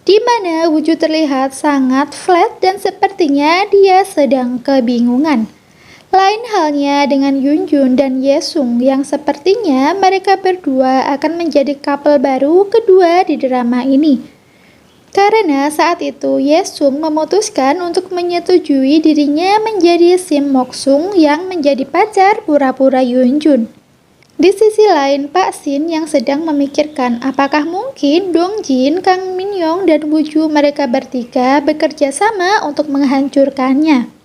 Di mana Wooju terlihat sangat flat dan sepertinya dia sedang kebingungan. Lain halnya dengan Yunjun dan Yesung yang sepertinya mereka berdua akan menjadi couple baru kedua di drama ini. Karena saat itu Yesung memutuskan untuk menyetujui dirinya menjadi Sim Moksung yang menjadi pacar pura-pura Yunjun. Di sisi lain, Pak Shin yang sedang memikirkan apakah mungkin Dongjin, Kang Minhyong, dan Wooju mereka bertiga bekerja sama untuk menghancurkannya.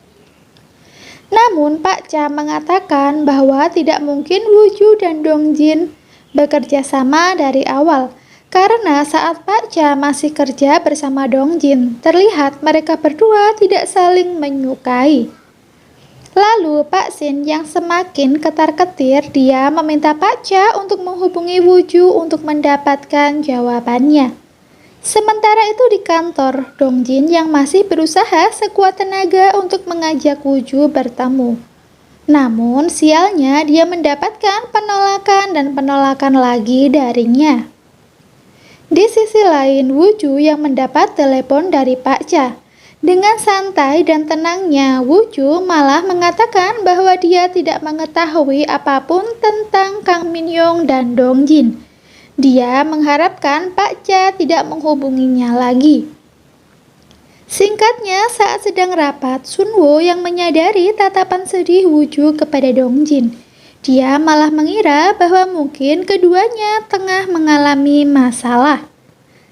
Namun Pak Cha mengatakan bahwa tidak mungkin Wooju dan Dongjin bekerja sama dari awal. Karena saat Pak Cha masih kerja bersama Dongjin, terlihat mereka berdua tidak saling menyukai. Lalu Pak Shin yang semakin ketar-ketir, dia meminta Pak Cha untuk menghubungi Wooju untuk mendapatkan jawabannya. Sementara itu di kantor, Dongjin yang masih berusaha sekuat tenaga untuk mengajak Wooju bertemu. Namun sialnya dia mendapatkan penolakan dan penolakan lagi darinya. Di sisi lain, Wooju yang mendapat telepon dari Pak Cha. Dengan santai dan tenangnya, Wooju malah mengatakan bahwa dia tidak mengetahui apapun tentang Kang Minhyong dan Dongjin. Dia mengharapkan Pak Cha tidak menghubunginya lagi. Singkatnya, saat sedang rapat, Sunwo yang menyadari tatapan sedih Wooju kepada Dongjin. Dia malah mengira bahwa mungkin keduanya tengah mengalami masalah.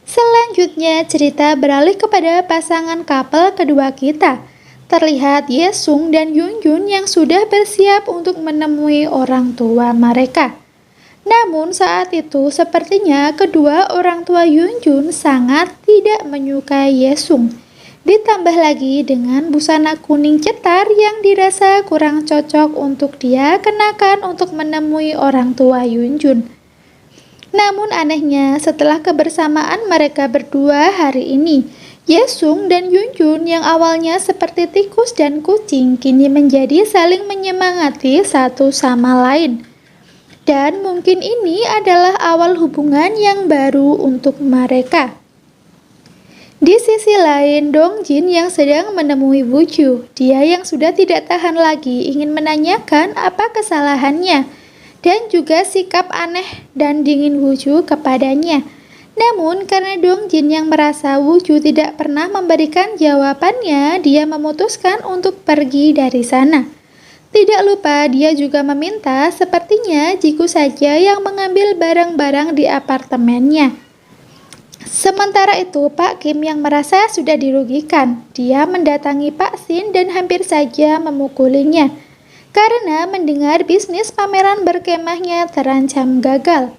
Selanjutnya, cerita beralih kepada pasangan couple kedua kita. Terlihat Yesung dan Yunjun yang sudah bersiap untuk menemui orang tua mereka. Namun saat itu sepertinya kedua orang tua Yunjun sangat tidak menyukai Yesung. Ditambah lagi dengan busana kuning cetar yang dirasa kurang cocok untuk dia kenakan untuk menemui orang tua Yunjun. Namun anehnya setelah kebersamaan mereka berdua hari ini, Yesung dan Yunjun yang awalnya seperti tikus dan kucing kini menjadi saling menyemangati satu sama lain. Dan mungkin ini adalah awal hubungan yang baru untuk mereka. Di sisi lain, Dongjin yang sedang menemui Wooju. Dia yang sudah tidak tahan lagi ingin menanyakan apa kesalahannya dan juga sikap aneh dan dingin Wooju kepadanya. Namun karena Dongjin yang merasa Wooju tidak pernah memberikan jawabannya, dia memutuskan untuk pergi dari sana. Tidak lupa dia juga meminta sepertinya Jigu saja yang mengambil barang-barang di apartemennya. Sementara itu Pak Kim yang merasa sudah dirugikan. Dia mendatangi Pak Shin dan hampir saja memukulinya. Karena mendengar bisnis pameran berkemahnya terancam gagal.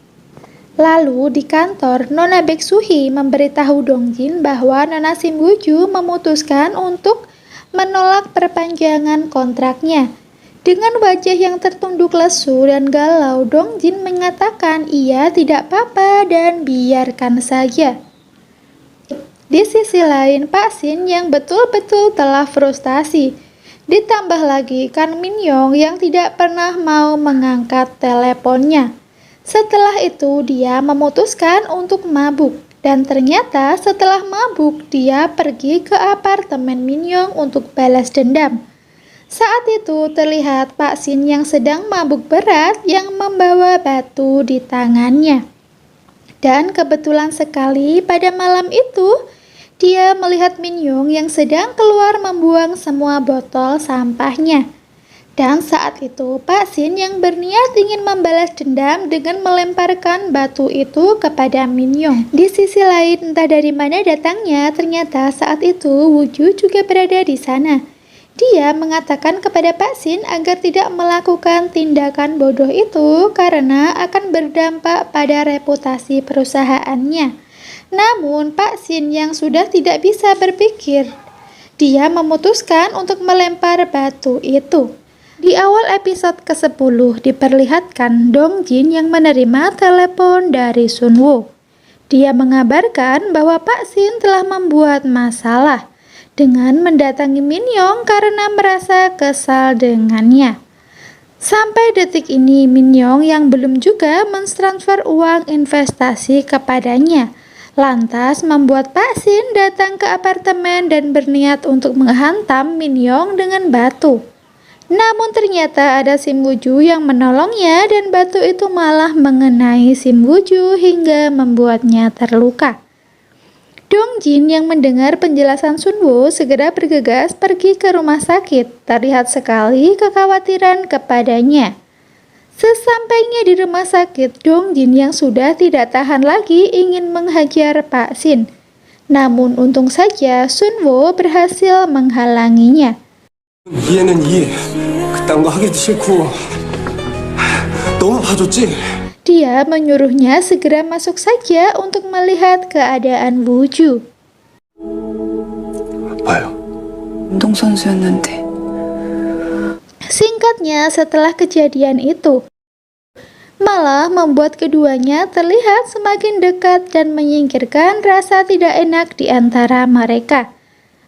Lalu di kantor, Nona Baeksuhi memberitahu Dongjin bahwa Nona Sim Wooju memutuskan untuk menolak perpanjangan kontraknya. Dengan wajah yang tertunduk lesu dan galau, Dongjin mengatakan ia tidak apa-apa dan biarkan saja. Di sisi lain, Pak Shin yang betul-betul telah frustasi. Ditambah lagi Kang Minhyong yang tidak pernah mau mengangkat teleponnya. Setelah itu dia memutuskan untuk mabuk Dan ternyata setelah mabuk, dia pergi ke apartemen Min-young untuk balas dendam. Saat itu terlihat Pak Shin yang sedang mabuk berat yang membawa batu di tangannya. Dan kebetulan sekali pada malam itu, dia melihat Min-young yang sedang keluar membuang semua botol sampahnya. Dan saat itu Pak Shin yang berniat ingin membalas dendam dengan melemparkan batu itu kepada Min-young. Di sisi lain, entah dari mana datangnya, ternyata saat itu Woo-ju juga berada di sana. Dia mengatakan kepada Pak Shin agar tidak melakukan tindakan bodoh itu karena akan berdampak pada reputasi perusahaannya. Namun Pak Shin yang sudah tidak bisa berpikir, dia memutuskan untuk melempar batu itu. Di awal episode ke-10 diperlihatkan Dong Jin yang menerima telepon dari Sun Woo. Dia mengabarkan bahwa Pak Shin telah membuat masalah dengan mendatangi Min-young karena merasa kesal dengannya. Sampai detik ini Min-young yang belum juga mentransfer uang investasi kepadanya, lantas membuat Pak Shin datang ke apartemen dan berniat untuk menghantam Min-young dengan batu. Namun ternyata ada Sim Woo-ju yang menolongnya dan batu itu malah mengenai Sim Woo-ju hingga membuatnya terluka. Dong Jin yang mendengar penjelasan Sun Woo segera bergegas pergi ke rumah sakit. Terlihat sekali kekhawatiran kepadanya. Sesampainya di rumah sakit, Dong Jin yang sudah tidak tahan lagi ingin menghajar Pak Shin. Namun untung saja Sun Woo berhasil menghalanginya. 이해는 이해. 그딴 거 하기도 싫고 너무 봐줬지? Dia menyuruhnya segera masuk saja untuk melihat keadaan Woo-ju. 아파요. 운동선수였는데. Singkatnya, setelah kejadian itu, malah membuat keduanya terlihat semakin dekat dan menyingkirkan rasa tidak enak di antara mereka.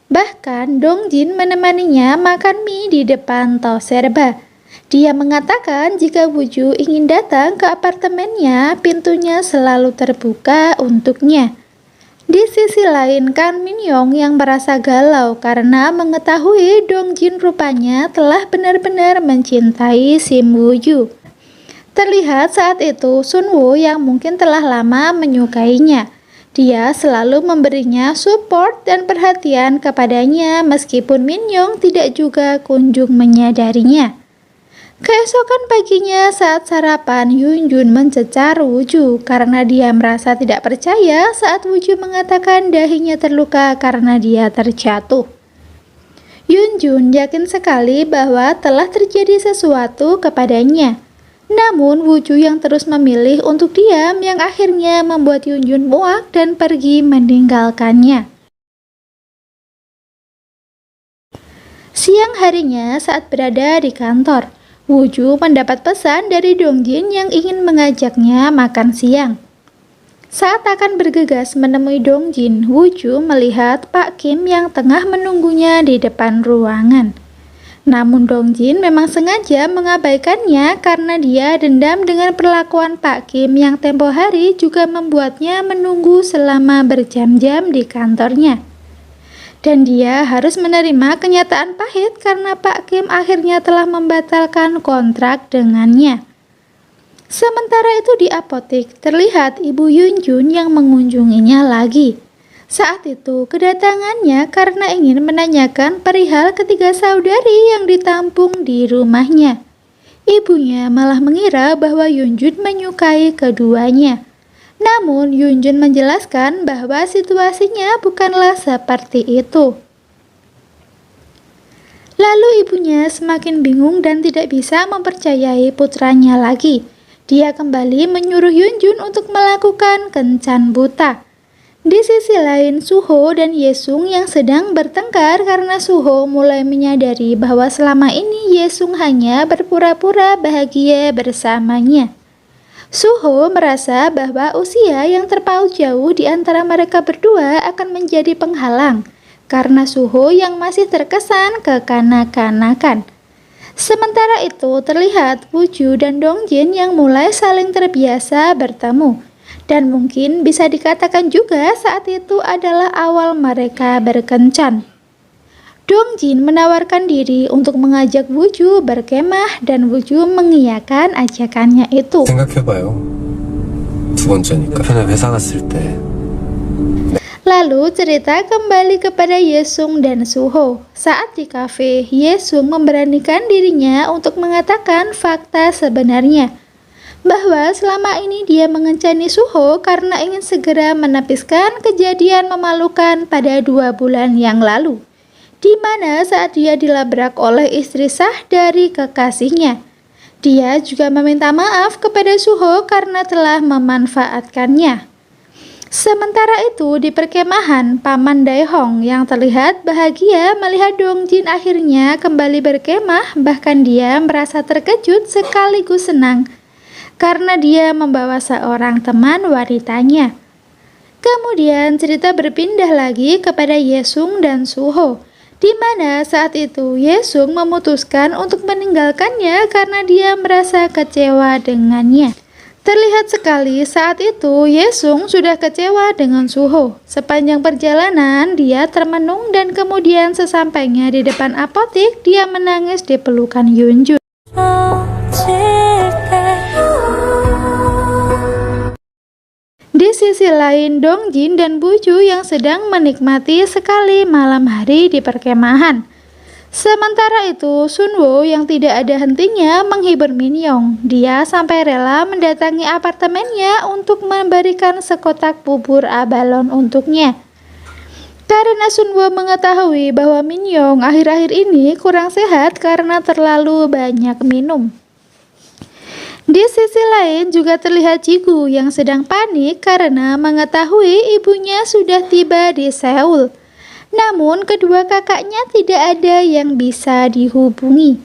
Bahkan Dong Jin menemaninya makan mie di depan Toserba. Dia mengatakan jika Woo-ju ingin datang ke apartemennya, pintunya selalu terbuka untuknya. Di sisi lain, Kan Min-young yang merasa galau karena mengetahui Dong Jin rupanya telah benar-benar mencintai Sim Woo-ju. Terlihat saat itu Sun Woo yang mungkin telah lama menyukainya. Dia selalu memberinya support dan perhatian kepadanya meskipun Min-young tidak juga kunjung menyadarinya. Keesokan paginya saat sarapan, Yoon-jun mencecar Woo-ju karena dia merasa tidak percaya saat Woo-ju mengatakan dahinya terluka karena dia terjatuh. Yoon-jun yakin sekali bahwa telah terjadi sesuatu kepadanya. Namun Woo-ju yang terus memilih untuk diam yang akhirnya membuat Yoon-jun muak dan pergi meninggalkannya. Siang harinya saat berada di kantor, Woo-ju mendapat pesan dari Dong Jin yang ingin mengajaknya makan siang. Saat akan bergegas menemui Dong Jin, Woo-ju melihat Pak Kim yang tengah menunggunya di depan ruangan. Namun Dong Jin memang sengaja mengabaikannya karena dia dendam dengan perlakuan Pak Kim yang tempo hari juga membuatnya menunggu selama berjam-jam di kantornya. Dan dia harus menerima kenyataan pahit karena Pak Kim akhirnya telah membatalkan kontrak dengannya. Sementara itu di apotek terlihat Ibu Yoon-jun yang mengunjunginya lagi. Saat itu kedatangannya karena ingin menanyakan perihal ketiga saudari yang ditampung di rumahnya. Ibunya malah mengira bahwa Yoon-jun menyukai keduanya. Namun Yoon-jun menjelaskan bahwa situasinya bukanlah seperti itu. Lalu ibunya semakin bingung dan tidak bisa mempercayai putranya lagi. Dia kembali menyuruh Yoon-jun untuk melakukan kencan buta. Di sisi lain, Suho dan Yesung yang sedang bertengkar karena Suho mulai menyadari bahwa selama ini Yesung hanya berpura-pura bahagia bersamanya. Suho merasa bahwa usia yang terpaut jauh di antara mereka berdua akan menjadi penghalang karena Suho yang masih terkesan kekanak-kanakan. Sementara itu terlihat Woo-ju dan Dong Jin yang mulai saling terbiasa bertemu. Dan mungkin bisa dikatakan juga saat itu adalah awal mereka berkencan. Dongjin menawarkan diri untuk mengajak Wooju berkemah dan Wooju mengiyakan ajakannya itu. 생각해봐요. 두 번째니까. 편에 회사 갔을 때 Lalu cerita kembali kepada Yesung dan Suho. Saat di kafe, Yesung memberanikan dirinya untuk mengatakan fakta sebenarnya. Bahwa selama ini dia mengencani Suho karena ingin segera menepiskan kejadian memalukan pada 2 bulan yang lalu. Di mana saat dia dilabrak oleh istri sah dari kekasihnya. Dia juga meminta maaf kepada Suho karena telah memanfaatkannya. Sementara itu di perkemahan, Paman Daehong yang terlihat bahagia melihat Dongjin akhirnya kembali berkemah, bahkan dia merasa terkejut sekaligus senang karena dia membawa seorang teman wanitanya. Kemudian cerita berpindah lagi kepada Yesung dan Suho, di mana saat itu Yesung memutuskan untuk meninggalkannya karena dia merasa kecewa dengannya. Terlihat sekali saat itu Yesung sudah kecewa dengan Suho. Sepanjang perjalanan dia termenung dan kemudian sesampainya di depan apotik dia menangis di pelukan Yunjun. Di sisi lain Dongjin dan Wooju yang sedang menikmati sekali malam hari di perkemahan. Sementara itu, Sunwo yang tidak ada hentinya menghibur Minyong. Dia sampai rela mendatangi apartemennya untuk memberikan sekotak bubur abalon untuknya. Karena Sunwo mengetahui bahwa Minyong akhir-akhir ini kurang sehat karena terlalu banyak minum. Di sisi lain juga terlihat Jigu yang sedang panik karena mengetahui ibunya sudah tiba di Seoul. Namun kedua kakaknya tidak ada yang bisa dihubungi.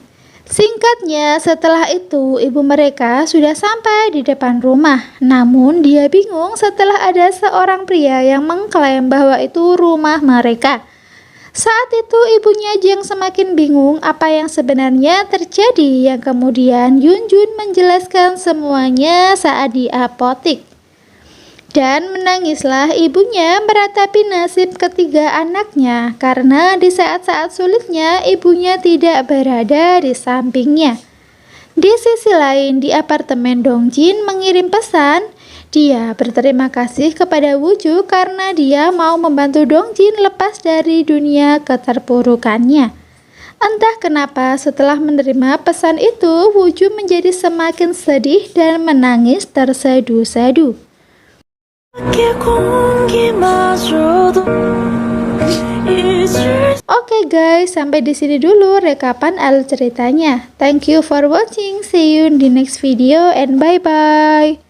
Singkatnya, setelah itu ibu mereka sudah sampai di depan rumah. Namun dia bingung setelah ada seorang pria yang mengklaim bahwa itu rumah mereka. Saat itu ibunya yang semakin bingung apa yang sebenarnya terjadi, yang kemudian Yunjun menjelaskan semuanya saat di apotik. Dan menangislah ibunya meratapi nasib ketiga anaknya karena di saat-saat sulitnya ibunya tidak berada di sampingnya. Di sisi lain di apartemen Dongjin mengirim pesan. Dia berterima kasih kepada Wooju karena dia mau membantu Dongjin lepas dari dunia keterpurukannya. Entah kenapa setelah menerima pesan itu Wooju menjadi semakin sedih dan menangis terseduh-seduh. Oke guys, sampai di sini dulu rekapan alur ceritanya. Thank you for watching. See you in the next video and bye bye.